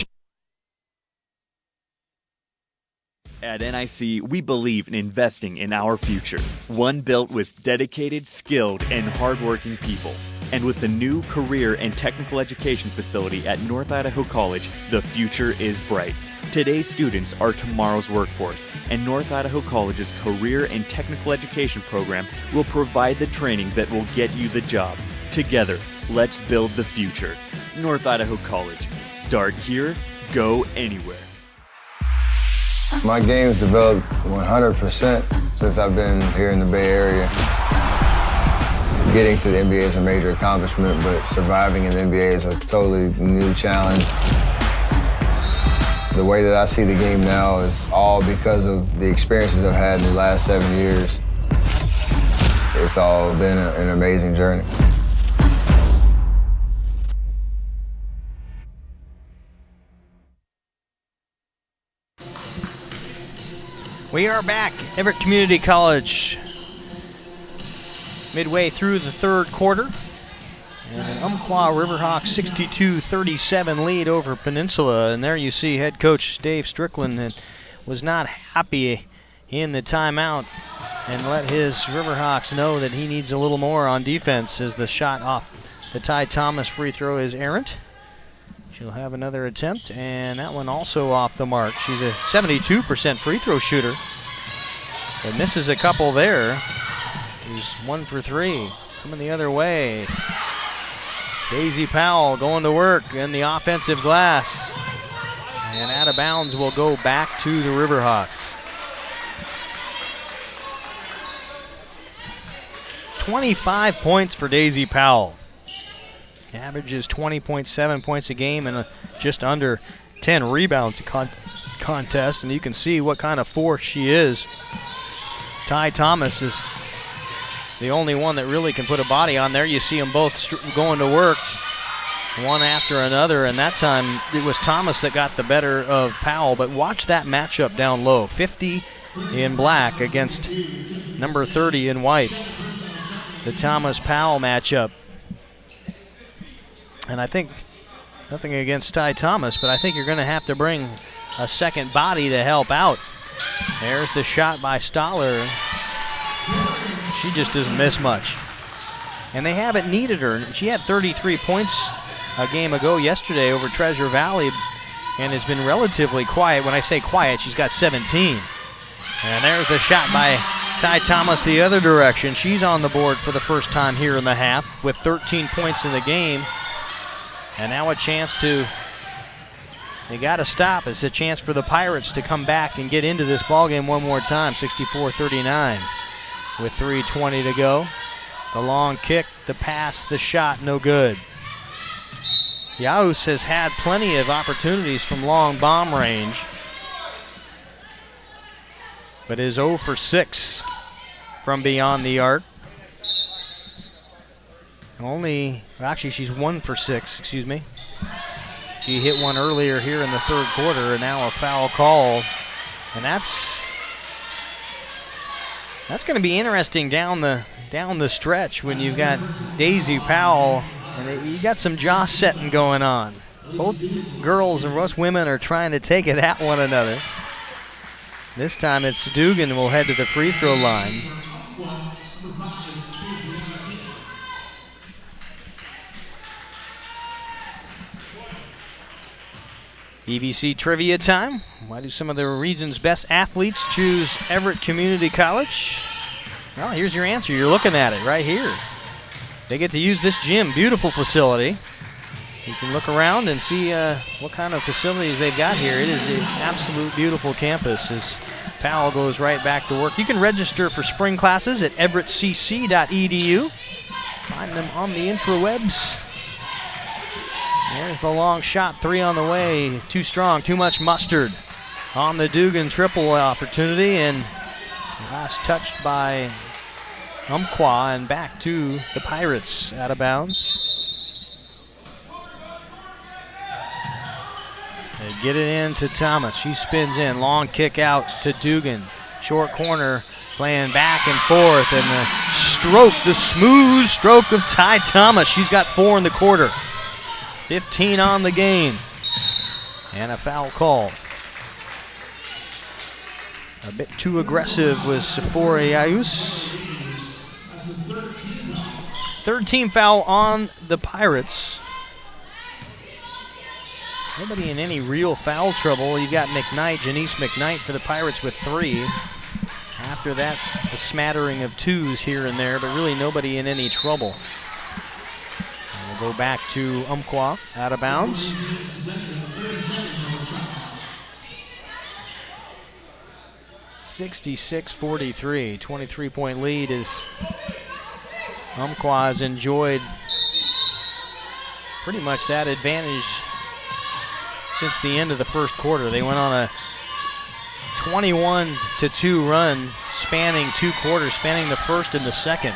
At NIC, we believe in investing in our future. One built with dedicated, skilled, and hardworking people. And with the new career and technical education facility at North Idaho College, the future is bright. Today's students are tomorrow's workforce, and North Idaho College's career and technical education program will provide the training that will get you the job. Together, let's build the future. North Idaho College. Start here, go anywhere. My game's developed 100% since I've been here in the Bay Area. Getting to the NBA is a major accomplishment, but surviving in the NBA is a totally new challenge. The way that I see the game now is all because of the experiences I've had in the last 7 years. It's all been an amazing journey. We are back. Everett Community College. Midway through the third quarter. And an Umpqua Riverhawks 62-37 lead over Peninsula. And there you see head coach Dave Strickland was not happy in the timeout and let his Riverhawks know that he needs a little more on defense as the shot off the Ty Thomas free throw is errant. She'll have another attempt, and that one also off the mark. She's a 72% free throw shooter. But misses a couple there. He's 1 for 3. Coming the other way. Daisy Powell going to work in the offensive glass. And out of bounds will go back to the Riverhawks. 25 points for Daisy Powell. Averages 20.7 points a game and just under 10 rebounds a contest. And you can see what kind of force she is. Ty Thomas is the only one that really can put a body on there. You see them both going to work, one after another, and that time it was Thomas that got the better of Powell. But watch that matchup down low. 50 in black against number 30 in white. The Thomas-Powell matchup. And I think, nothing against Ty Thomas, but I think you're going to have to bring a second body to help out. There's the shot by Stoller. She just doesn't miss much. And they haven't needed her. She had 33 points a game ago yesterday over Treasure Valley and has been relatively quiet. When I say quiet, she's got 17. And there's the shot by Ty Thomas the other direction. She's on the board for the first time here in the half with 13 points in the game. And now a chance to, they got to stop. It's a chance for the Pirates to come back and get into this ballgame one more time. 64-39 with 3:20 to go. The long kick, the pass, the shot, no good. Yaus has had plenty of opportunities from long bomb range, but is 0 for 6 from beyond the arc. Actually, she's 1 for 6, excuse me. She hit one earlier here in the third quarter, and now a foul call. And that's going to be interesting down the stretch when you've got Daisy Powell, and you got some jaw setting going on. Both girls and most women are trying to take it at one another. This time it's Dugan will head to the free throw line. EVC trivia time. Why do some of the region's best athletes choose Everett Community College? Well, here's your answer. You're looking at it right here. They get to use this gym. Beautiful facility. You can look around and see what kind of facilities they've got here. It is an absolute beautiful campus as Powell goes right back to work. You can register for spring classes at everettcc.edu. Find them on the intraWebs. There's the long shot, 3 on the way. Too strong, too much mustard on the Dugan triple opportunity, and last touched by Umpqua, and back to the Pirates out of bounds. They get it in to Thomas. She spins in, long kick out to Dugan. Short corner, playing back and forth, and the smooth stroke of Ty Thomas. She's got 4 in the quarter. 15 on the game. And a foul call. A bit too aggressive was Sephora Yaus. Third team foul on the Pirates. Nobody in any real foul trouble. You've got McKnight, Janice McKnight for the Pirates with 3. After that, a smattering of 2s here and there, but really nobody in any trouble. We'll go back to Umpqua, out of bounds. (66-43), 23-point lead as Umpqua has enjoyed pretty much that advantage since the end of the first quarter. They went on a 21-2 run spanning 2 quarters, spanning the first and the second,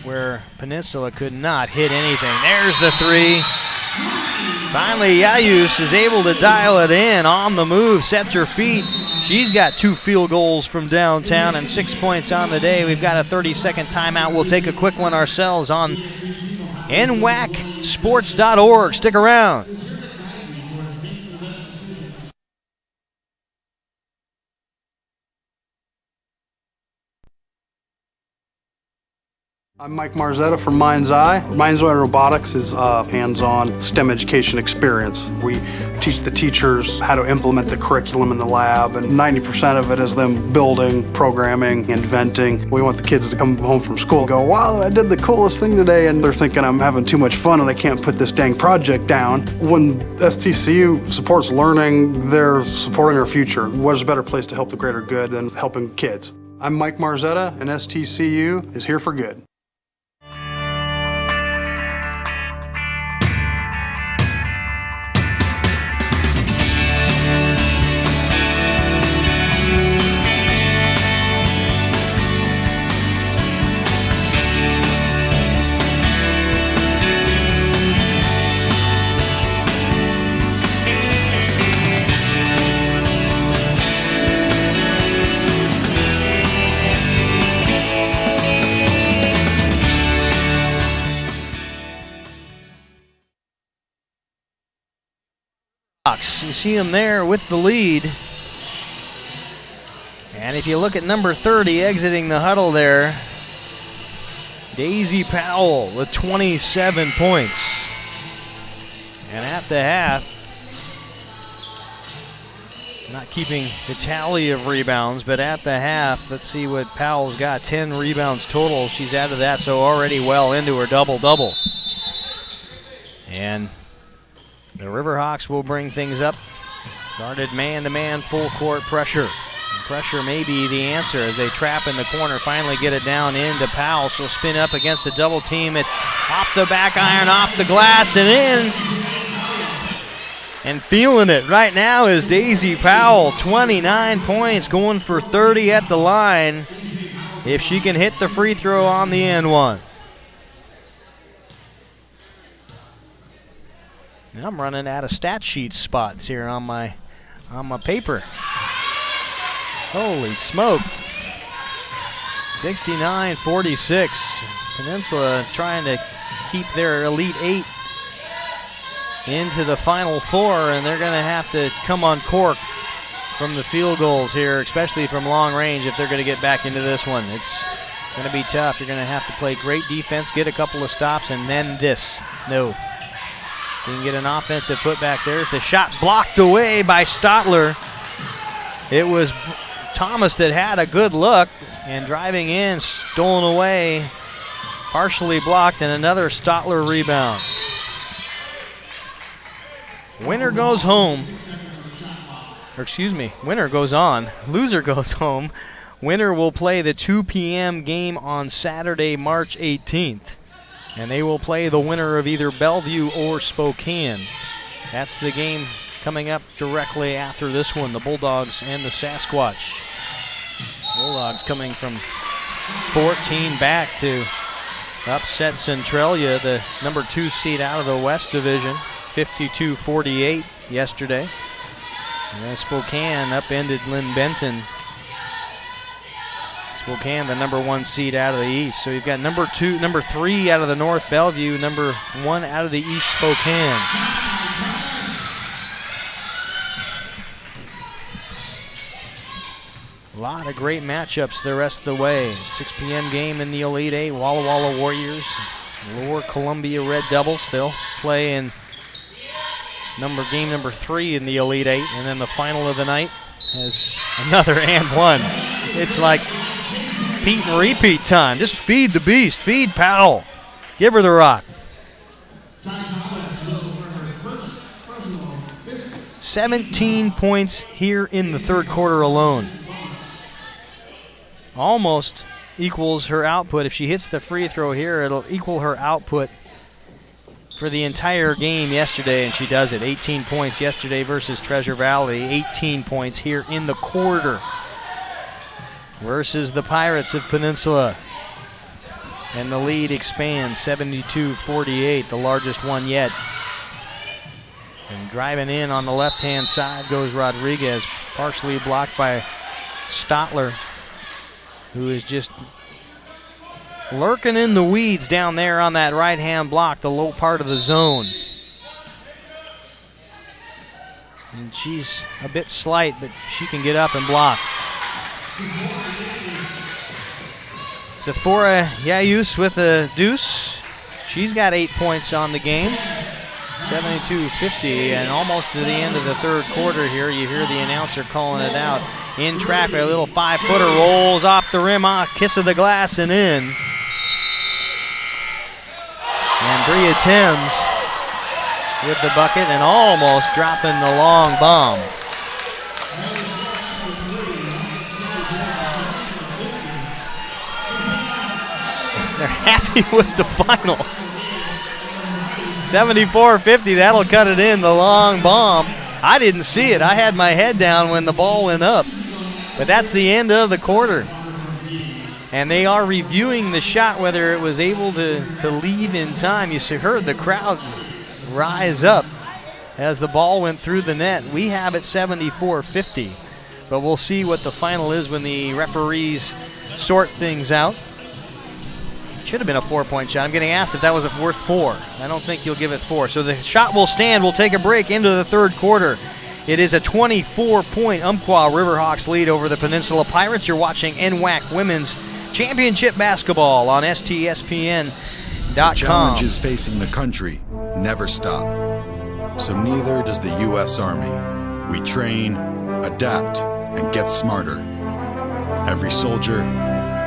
where Peninsula could not hit anything. There's the 3. Finally, Yaus is able to dial it in on the move, sets her feet. She's got 2 field goals from downtown and 6 points on the day. We've got a 30-second timeout. We'll take a quick one ourselves on NWACsports.org. Stick around. I'm Mike Marzetta from Mind's Eye. Mind's Eye Robotics is a hands-on STEM education experience. We teach the teachers how to implement the curriculum in the lab, and 90% of it is them building, programming, inventing. We want the kids to come home from school and go, wow, I did the coolest thing today, and they're thinking I'm having too much fun and I can't put this dang project down. When STCU supports learning, they're supporting our future. What is a better place to help the greater good than helping kids? I'm Mike Marzetta, and STCU is here for good. You see him there with the lead. And if you look at number 30 exiting the huddle there, Daisy Powell with 27 points. And at the half, not keeping the tally of rebounds, but at the half, let's see what Powell's got. 10 rebounds total. She's added that, so already well into her double-double. And the Riverhawks will bring things up. Guarded man-to-man full court pressure. And pressure may be the answer as they trap in the corner, finally get it down into Powell. She'll spin up against the double team. It's off the back iron, off the glass, and in. And feeling it right now is Daisy Powell. 29 points, going for 30 at the line if she can hit the free throw on the end one. I'm running out of stat sheet spots here on my paper. Holy smoke. 69-46. Peninsula trying to keep their Elite Eight into the Final Four, and they're going to have to come uncorked from the field goals here, especially from long range if they're going to get back into this one. It's going to be tough. You're going to have to play great defense, get a couple of stops, and then this. No. You can get an offensive putback. There's the shot blocked away by Stotler. It was Thomas that had a good look, and driving in, stolen away, partially blocked, and another Stotler rebound. Winner goes home. Or excuse me, winner goes on. Loser goes home. Winner will play the 2 p.m. game on Saturday, March 18th. And they will play the winner of either Bellevue or Spokane. That's the game coming up directly after this one, the Bulldogs and the Sasquatch. Bulldogs coming from 14 back to upset Centralia, the number 2 seed out of the West Division, 52-48 yesterday. And then Spokane upended Lynn Benton. Spokane, the number 1 seed out of the East. So you've got number 3 out of the North, Bellevue, number 1 out of the East, Spokane. A lot of great matchups the rest of the way. 6 p.m. game in the Elite Eight, Walla Walla Warriors, Lower Columbia Red Devils. They'll play in game number 3 in the Elite Eight, and then the final of the night has another and one. It's like repeat and repeat time. Just feed the beast. Feed Powell. Give her the rock. 17 points here in the third quarter alone. Almost equals her output. If she hits the free throw here, it'll equal her output for the entire game yesterday, and she does it. 18 points yesterday versus Treasure Valley. 18 points here in the quarter versus the Pirates of Peninsula. And the lead expands, 72-48, the largest one yet. And driving in on the left-hand side goes Rodriguez, partially blocked by Stotler, who is just lurking in the weeds down there on that right-hand block, the low part of the zone. And she's a bit slight, but she can get up and block. Sephora Yayus with a deuce. She's got 8 points on the game. 72-50, and almost to the end of the third quarter here, you hear the announcer calling it out. In traffic, a little 5-footer rolls off the rim, kiss of the glass and in. And Bria Timms with the bucket and almost dropping the long bomb. They're happy with the final. 74-50, that'll cut it in, the long bomb. I didn't see it. I had my head down when the ball went up. But that's the end of the quarter. And they are reviewing the shot, whether it was able to leave in time. You heard the crowd rise up as the ball went through the net. We have it 74-50. But we'll see what the final is when the referees sort things out. Should have been a 4-point shot. I'm getting asked if that was worth 4. I don't think you'll give it 4. So the shot will stand. We'll take a break into the third quarter. It is a 24-point Umpqua Riverhawks lead over the Peninsula Pirates. You're watching NWAC Women's Championship Basketball on STSPN.com. The challenges facing the country never stop. So neither does the U.S. Army. We train, adapt, and get smarter. Every soldier,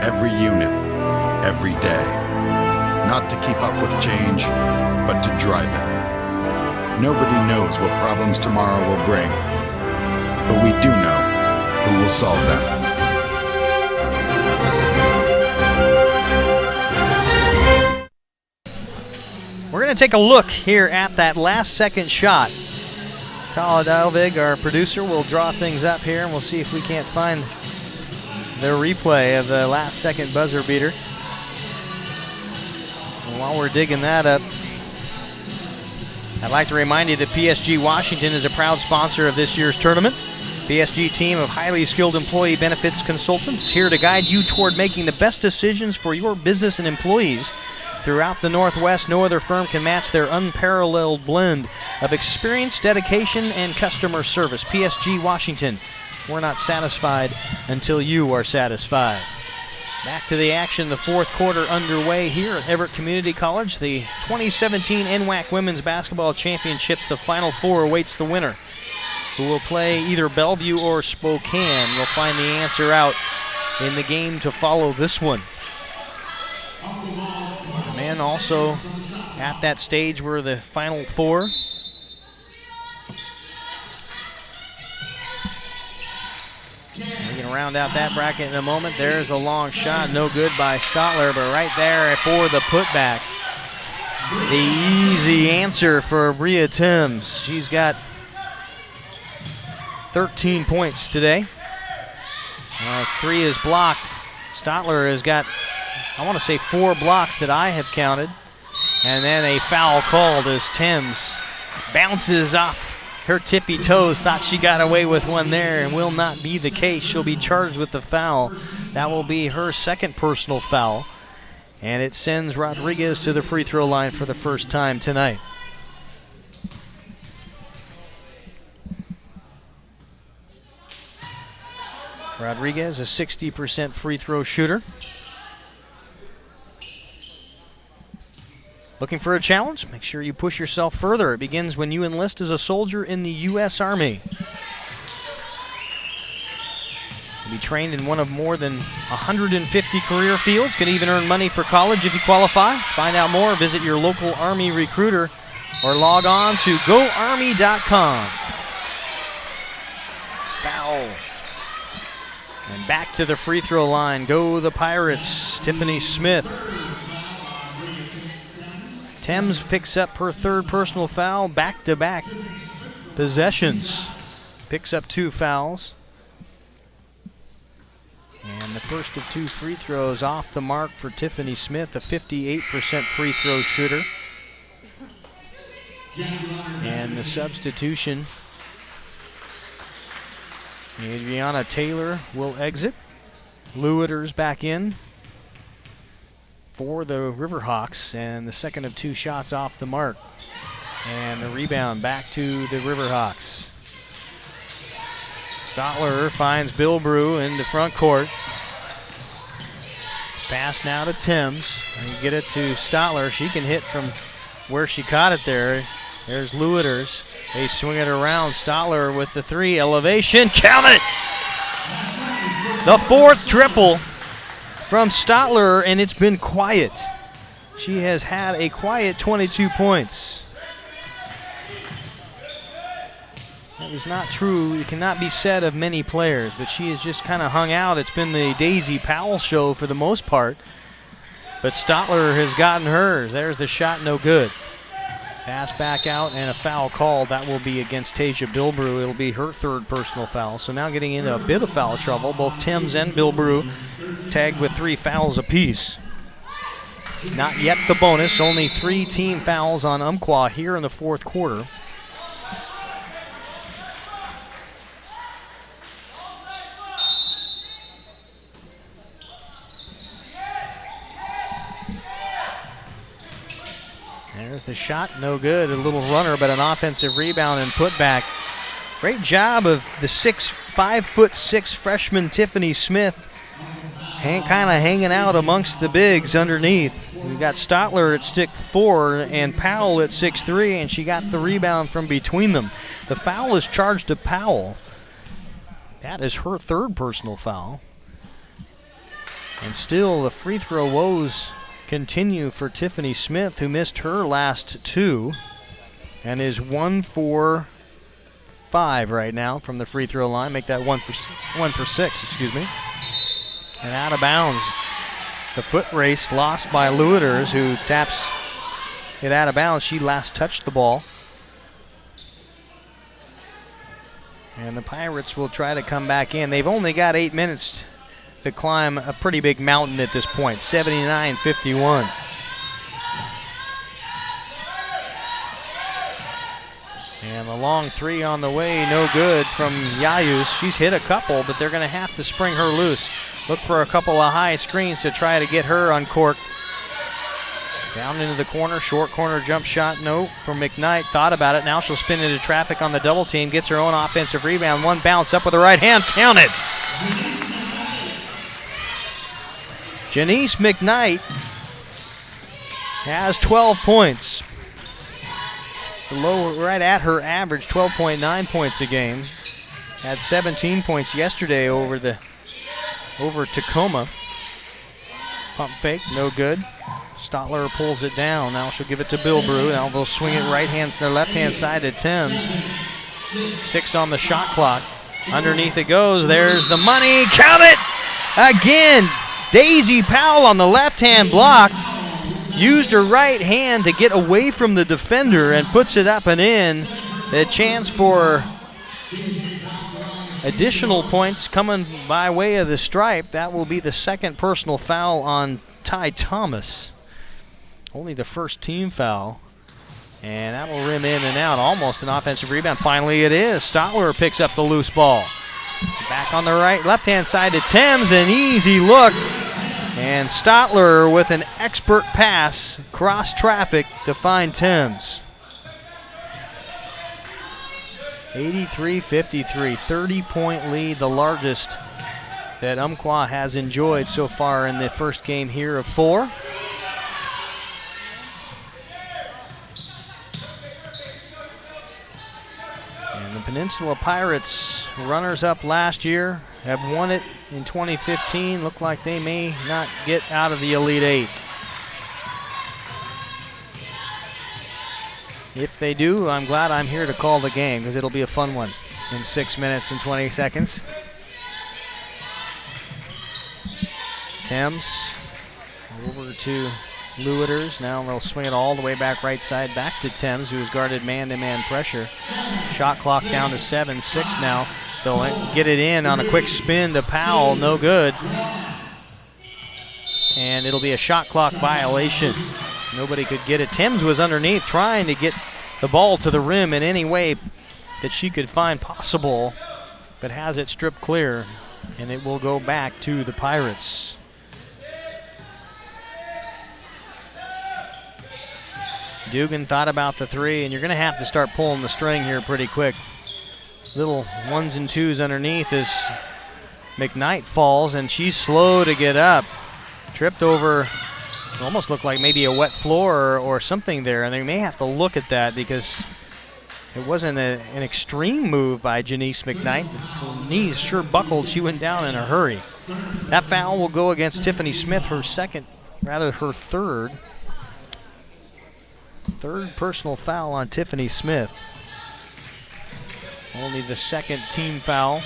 every unit, every day. Not to keep up with change, but to drive it. Nobody knows what problems tomorrow will bring, but we do know who will solve them. We're going to take a look here at that last second shot. Tala Dalvig, our producer, will draw things up here, and we'll see if we can't find the replay of the last second buzzer beater. And while we're digging that up, I'd like to remind you that PSG Washington is a proud sponsor of this year's tournament. PSG team of highly skilled employee benefits consultants here to guide you toward making the best decisions for your business and employees. Throughout the Northwest, no other firm can match their unparalleled blend of experience, dedication, and customer service. PSG Washington, we're not satisfied until you are satisfied. Back to the action, the fourth quarter underway here at Everett Community College. The 2017 NWAC Women's Basketball Championships, the Final Four awaits the winner, who will play either Bellevue or Spokane. We'll find the answer out in the game to follow this one. The men also at that stage were the Final Four. We can round out that bracket in a moment. There's a long shot, no good by Stotler, but right there for the putback. The easy answer for Bria Timms. She's got 13 points today. 3 is blocked. Stotler has got, I want to say, 4 blocks that I have counted. And then a foul called as Timms bounces off her tippy toes. Thought she got away with one there, and will not be the case. She'll be charged with the foul. That will be her second personal foul. And it sends Rodriguez to the free throw line for the first time tonight. Rodriguez, a 60% free throw shooter. Looking for a challenge? Make sure you push yourself further. It begins when you enlist as a soldier in the U.S. Army. You'll be trained in one of more than 150 career fields. Can even earn money for college if you qualify. Find out more, visit your local Army recruiter or log on to goarmy.com. Foul. And back to the free throw line. Go the Pirates. Tiffany Smith. Timms picks up her third personal foul, back-to-back possessions. Picks up 2 fouls. And the first of 2 free throws off the mark for Tiffany Smith, a 58% free throw shooter. And the substitution, Adriana Taylor will exit. Lewitter's back in for the Riverhawks, and the second of 2 shots off the mark. And the rebound back to the Riverhawks. Stotler finds Bilbrew in the front court. Pass now to Timms. You get it to Stotler. She can hit from where she caught it there. There's Lewiters. They swing it around. Stotler with the 3. Elevation. Count it! The 4th triple from Stotler, and it's been quiet. She has had a quiet 22 points. That is not true. It cannot be said of many players, but she has just kind of hung out. It's been the Daisy Powell show for the most part, but Stotler has gotten hers. There's the shot, no good. Pass back out and a foul called. That will be against Tasia Bilbrew. It'll be her 3rd personal foul. So now getting into a bit of foul trouble. Both Timms and Bilbrew tagged with 3 fouls apiece. Not yet the bonus. Only 3 team fouls on Umpqua here in the 4th quarter. There's the shot, no good. A little runner, but an offensive rebound and putback. Great job of the 5'6" freshman Tiffany Smith, kind of hanging out amongst the bigs underneath. We got Stotler at 6'4" and Powell at 6'3", and she got the rebound from between them. The foul is charged to Powell. That is her 3rd personal foul. And still the free throw woes continue for Tiffany Smith, who missed her last 2 and is 1 for 5 right now from the free throw line. Make that 1 for 6, excuse me. And out of bounds. The foot race lost by Lewiters, who taps it out of bounds. She last touched the ball. And the Pirates will try to come back in. They've only got 8 minutes to climb a pretty big mountain at this point, 79-51. And the long 3 on the way, no good from Yayus. She's hit a couple, but they're going to have to spring her loose. Look for a couple of high screens to try to get her uncorked. Down into the corner, short corner jump shot, no, from McKnight. Thought about it, now she'll spin into traffic on the double team, gets her own offensive rebound, 1 bounce up with the right hand, count it. Janice McKnight has 12 points. Below, right at her average, 12.9 points a game. Had 17 points yesterday over Tacoma. Pump fake, no good. Stotler pulls it down. Now she'll give it to Bilbrew. Now they'll swing it left-hand side to Timms. 6 on the shot clock. Underneath it goes. There's the money. Count it! Again, Daisy Powell on the left-hand block used her right hand to get away from the defender and puts it up and in. A chance for additional points coming by way of the stripe. That will be the 2nd personal foul on Ty Thomas. Only the 1st team foul. And that will rim in and out. Almost an offensive rebound. Finally it is. Stotler picks up the loose ball. Back on the left-hand side to Timms, an easy look. And Stotler with an expert pass, cross traffic to find Timms. 83-53, 30-point lead, the largest that Umpqua has enjoyed so far in the first game here of 4. And the Peninsula Pirates, runners-up last year, have won it in 2015. Look like they may not get out of the Elite 8. If they do, I'm glad I'm here to call the game because it'll be a fun one in 6 minutes and 20 seconds. Timms over to Lewiters. Now they'll swing it all the way back right side back to Timms, who has guarded man-to-man pressure. Shot clock down to 7-6 now. They'll get it in on a quick spin to Powell, no good. And it'll be a shot clock violation. Nobody could get it. Timms was underneath trying to get the ball to the rim in any way that she could find possible, but has it stripped clear, and it will go back to the Pirates. Dugan thought about the 3, and you're going to have to start pulling the string here pretty quick. Little 1s and 2s underneath as McKnight falls, and she's slow to get up. Tripped over, almost looked like maybe a wet floor or something there, and they may have to look at that because it wasn't an extreme move by Janice McKnight. Her knees sure buckled. She went down in a hurry. That foul will go against Tiffany Smith, her third personal foul on Tiffany Smith. Only the second team foul.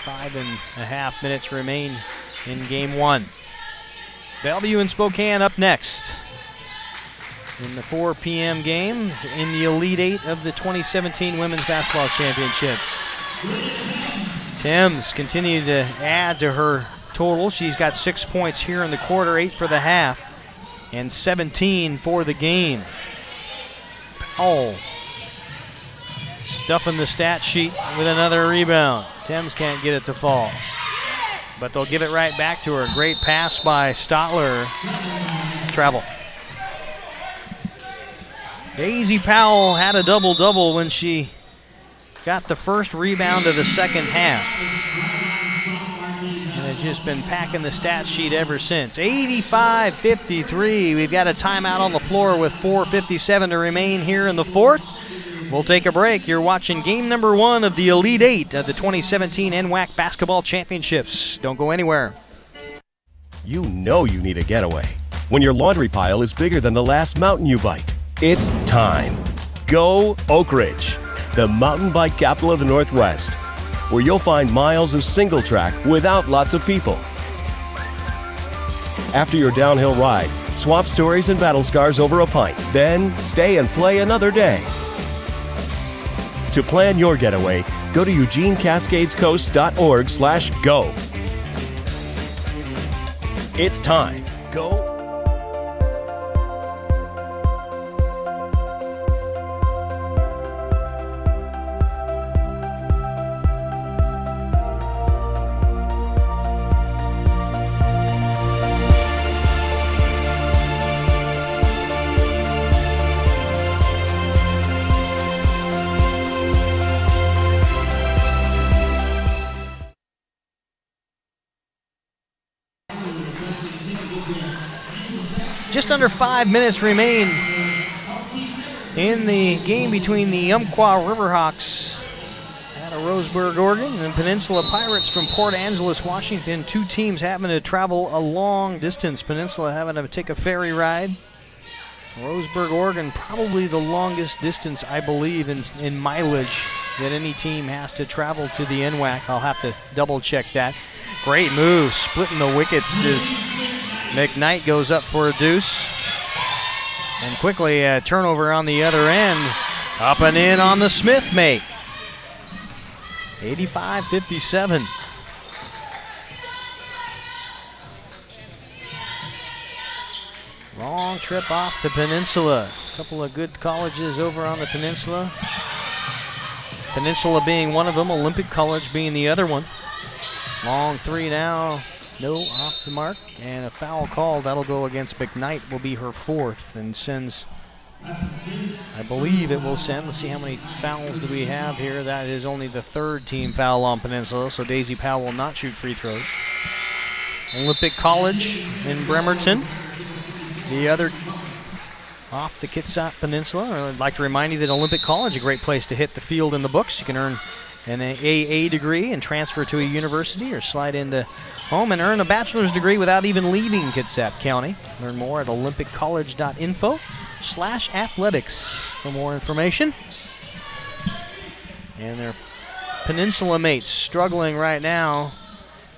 5.5 minutes remain in game one. Bellevue and Spokane up next in the 4 p.m. game in the Elite Eight of the 2017 Women's Basketball Championships. Thames continued to add to her total. She's got 6 points here in the quarter, 8 for the half, and 17 for the game. Powell stuffing the stat sheet with another rebound. Thames can't get it to fall, but they'll give it right back to her. Great pass by Stotler. Travel. Daisy Powell had a double-double when she got the first rebound of the second half, and has just been packing the stat sheet ever since. 85-53. We've got a timeout on the floor with 4:57 to remain here in the fourth. We'll take a break. You're watching game number one of the Elite Eight of the 2017 NWAC Basketball Championships. Don't go anywhere. You know you need a getaway when your laundry pile is bigger than the last mountain you biked. It's time. Go Oak Ridge, the mountain bike capital of the Northwest, where you'll find miles of single track without lots of people. After your downhill ride, swap stories and battle scars over a pint, then stay and play another day. To plan your getaway, go to EugeneCascadesCoast.org/go. It's time. Go. Just under 5 minutes remain in the game between the Umpqua Riverhawks out of Roseburg, Oregon, and Peninsula Pirates from Port Angeles, Washington. Two teams having to travel a long distance. Peninsula having to take a ferry ride. Roseburg, Oregon, probably the longest distance, I believe, in mileage that any team has to travel to the NWAC. I'll have to double check that. Great move, splitting the wickets as McKnight goes up for a deuce. And quickly a turnover on the other end. Up and in on the Smith make. 85-57. Long trip off the Peninsula. A couple of good colleges over on the Peninsula. Peninsula being one of them, Olympic College being the other one. Long three now. No, off the mark, and a foul call. That'll go against McKnight, will be her fourth, and sends, I believe it will send, let's see how many fouls do we have here. That is only the third team foul on Peninsula, so Daisy Powell will not shoot free throws. Olympic College in Bremerton, the other off the Kitsap Peninsula. I'd like to remind you that Olympic College, a great place to hit the field in the books. You can earn an AA degree and transfer to a university, or slide into home and earn a bachelor's degree without even leaving Kitsap County. Learn more at olympiccollege.info/athletics for more information. And their Peninsula mates struggling right now,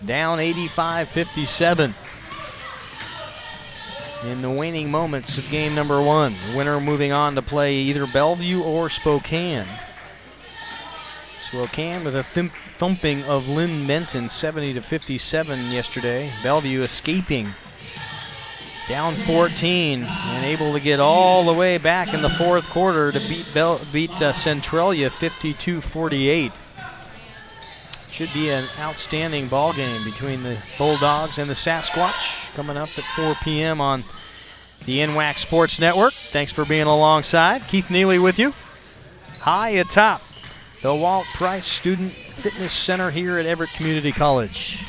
down 85-57 in the waning moments of game number one. The winner moving on to play either Bellevue or Spokane. Spokane with a thumping of Lynn Benton, 70-57 yesterday. Bellevue escaping down 14 and able to get all the way back in the fourth quarter to beat Centralia 52-48. Should be an outstanding ball game between the Bulldogs and the Sasquatch, coming up at 4 p.m. on the NWAC Sports Network. Thanks for being alongside. Keith Neely with you. High atop the Walt Price Student Fitness Center here at Everett Community College.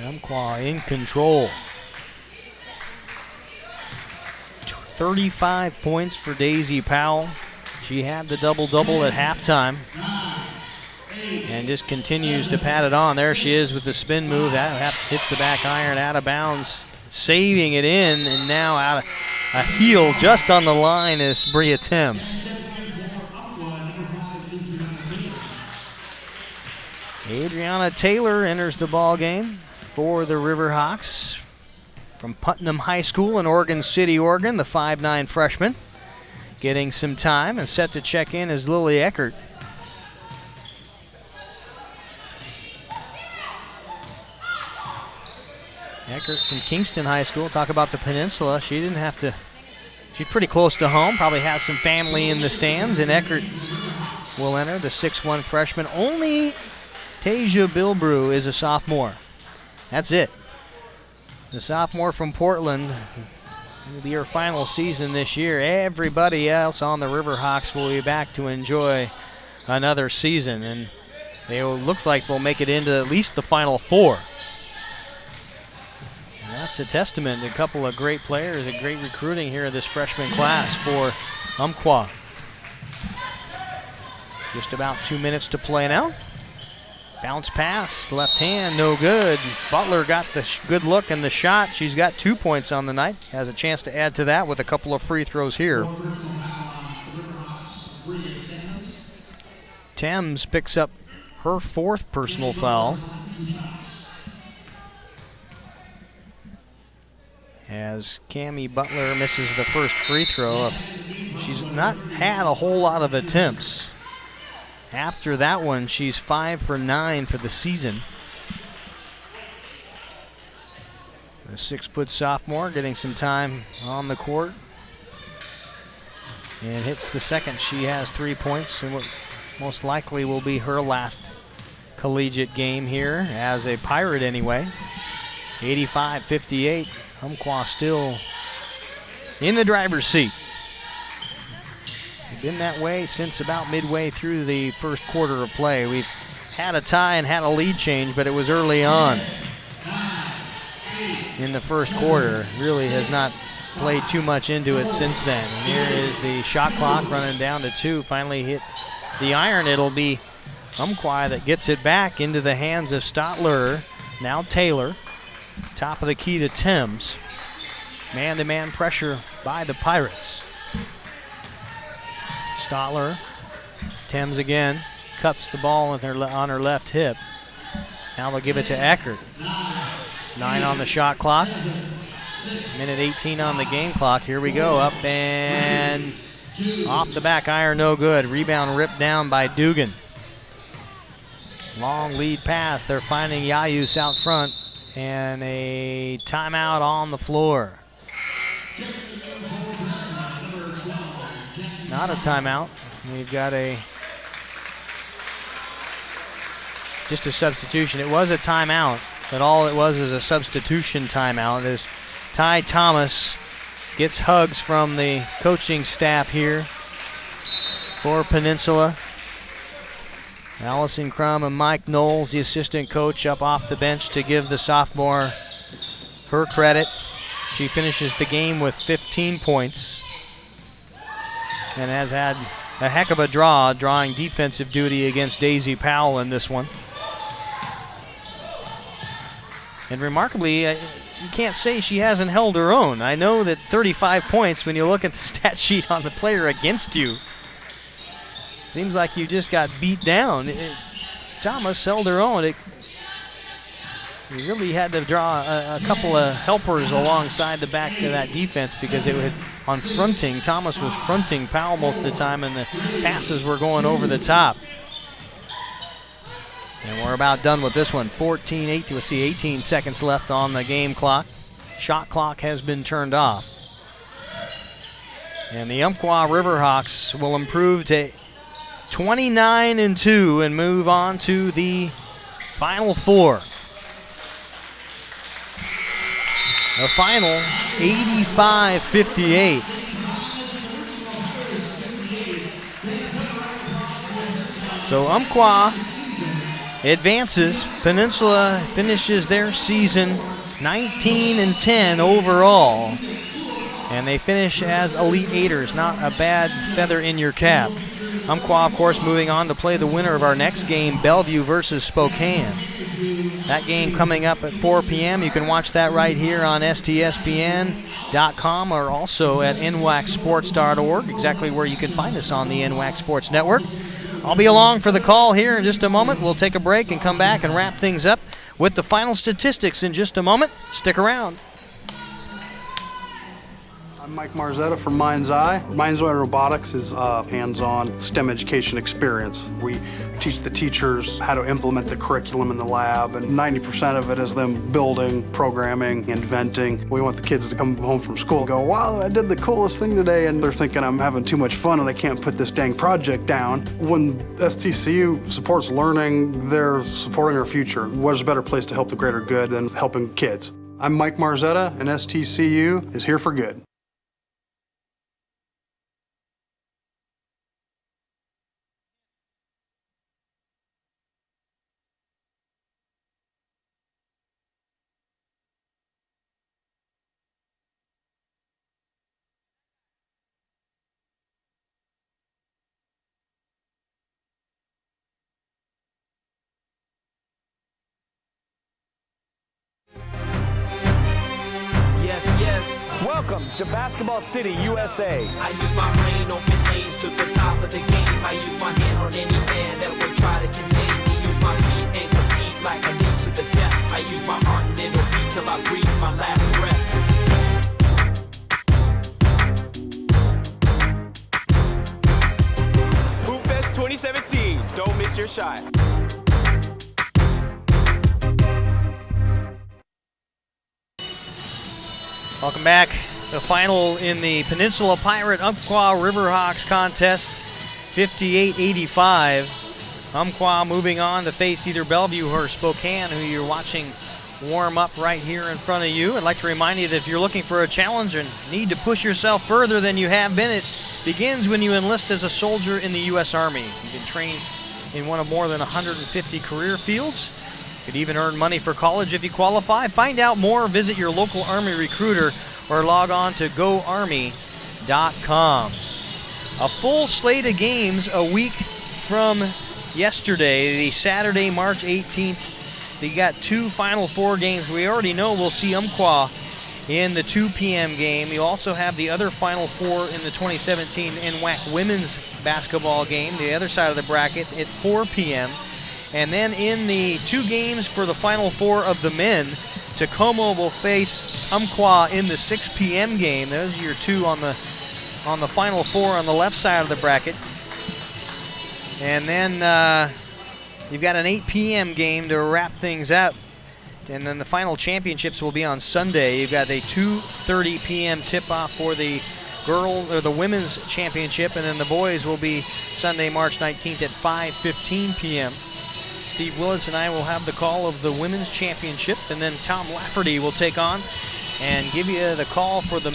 Umpqua in control. 35 points for Daisy Powell. She had the double-double at halftime and just continues to pat it on. There she is with the spin move. That hits the back iron out of bounds, saving it in, and now out of a heel just on the line is Bria Timms. Adriana Taylor enters the ball game for the Riverhawks from Putnam High School in Oregon City, Oregon, the 5'9" freshman. Getting some time and set to check in is Lily Eckert. Eckert from Kingston High School. Talk about the Peninsula. She didn't have to, she's pretty close to home, probably has some family in the stands, and Eckert will enter, the 6'1" freshman. Only Tasia Bilbrew is a sophomore. That's it. The sophomore from Portland will be her final season this year. Everybody else on the Riverhawks will be back to enjoy another season, and looks like they'll make it into at least the Final Four. And that's a testament to a couple of great players and great recruiting here in this freshman class for Umpqua. Just about 2 minutes to play now. Bounce pass, left hand, no good. Butler got the good look and the shot. She's got 2 points on the night. Has a chance to add to that with a couple of free throws here. Thames picks up her 4th personal foul. As Cammie Butler misses the first free throw. She's not had a whole lot of attempts. After that one, she's 5 for 9 for the season. The 6-foot sophomore getting some time on the court. And hits the second. She has 3 points, and what most likely will be her last collegiate game here as a Pirate anyway. 85-58. Umpqua still in the driver's seat. Been that way since about midway through the first quarter of play. We've had a tie and had a lead change, but it was early on in the first quarter. Really has not played too much into it since then. And here is the shot clock running down to 2. Finally hit the iron. It'll be Umpqua that gets it back into the hands of Stotler. Now Taylor. Top of the key to Thames. Man-to-man pressure by the Pirates. Stotler, Thames again, cuffs the ball with on her left hip. Now they'll give it to Eckert. 9 on the shot clock. Minute 18 on the game clock. Here we go, up and off the back iron, no good. Rebound ripped down by Dugan. Long lead pass. They're finding Yayus out front, and a timeout on the floor. Not a timeout. We've got just a substitution. It was a timeout, but all it was is a substitution timeout as Ty Thomas gets hugs from the coaching staff here for Peninsula. Allison Crum and Mike Knowles, the assistant coach, up off the bench to give the sophomore her credit. She finishes the game with 15 points. And has had a heck of a drawing defensive duty against Daisy Powell in this one. And remarkably, you can't say she hasn't held her own. I know that 35 points, when you look at the stat sheet on the player against you, seems like you just got beat down. Thomas held her own. You really had to draw a couple of helpers alongside the back of that defense because it would, on fronting, Thomas was fronting Powell most of the time, and the passes were going over the top. And we're about done with this one. 14-8. We'll see 18 seconds left on the game clock. Shot clock has been turned off. And the Umpqua Riverhawks will improve to 29-2 and move on to the Final Four. The final, 85-58. So Umpqua advances. Peninsula finishes their season 19-10 overall, and they finish as Elite Eighters. Not a bad feather in your cap. Umpqua, of course, moving on to play the winner of our next game, Bellevue versus Spokane. That game coming up at 4 p.m. You can watch that right here on STSPN.com or also at NWACsports.org, exactly where you can find us on the NWAC Sports Network. I'll be along for the call here in just a moment. We'll take a break and come back and wrap things up with the final statistics in just a moment. Stick around. I'm Mike Marzetta from Mind's Eye. Mind's Eye Robotics is a hands-on STEM education experience. We teach the teachers how to implement the curriculum in the lab, and 90% of it is them building, programming, inventing. We want the kids to come home from school and go, wow, I did the coolest thing today, and they're thinking I'm having too much fun and I can't put this dang project down. When STCU supports learning, they're supporting our future. What's a better place to help the greater good than helping kids? I'm Mike Marzetta, and STCU is here for good. Welcome to Basketball City, USA. I use my brain, open lanes to the top of the game. I use my hand on any man that would try to contain me. Use my feet and compete like I need to the death. I use my heart and it'll beat till I breathe my last breath. Hoop Fest 2017. Don't miss your shot. Welcome back. The final in the Peninsula Pirate Umpqua Riverhawks contest, 58-85. Umpqua moving on to face either Bellevue or Spokane, who you're watching warm up right here in front of you. I'd like to remind you that if you're looking for a challenge and need to push yourself further than you have been, it begins when you enlist as a soldier in the U.S. Army. You can train in one of more than 150 career fields. You could even earn money for college if you qualify. Find out more, visit your local Army recruiter, or log on to goarmy.com. A full slate of games a week from yesterday, the Saturday, March 18th. They got two Final Four games. We already know we'll see Umpqua in the 2 p.m. game. You also have the other Final Four in the 2017 NWAC women's basketball game, the other side of the bracket, at 4 p.m. And then in the two games for the Final Four of the men, Tacoma will face Umpqua in the 6 p.m. game. Those are your two on the Final Four on the left side of the bracket. And then you've got an 8 p.m. game to wrap things up. And then the final championships will be on Sunday. You've got a 2:30 p.m. tip-off for the women's championship, and then the boys will be Sunday, March 19th at 5:15 p.m. Steve Willits and I will have the call of the women's championship, and then Tom Lafferty will take on and give you the call for the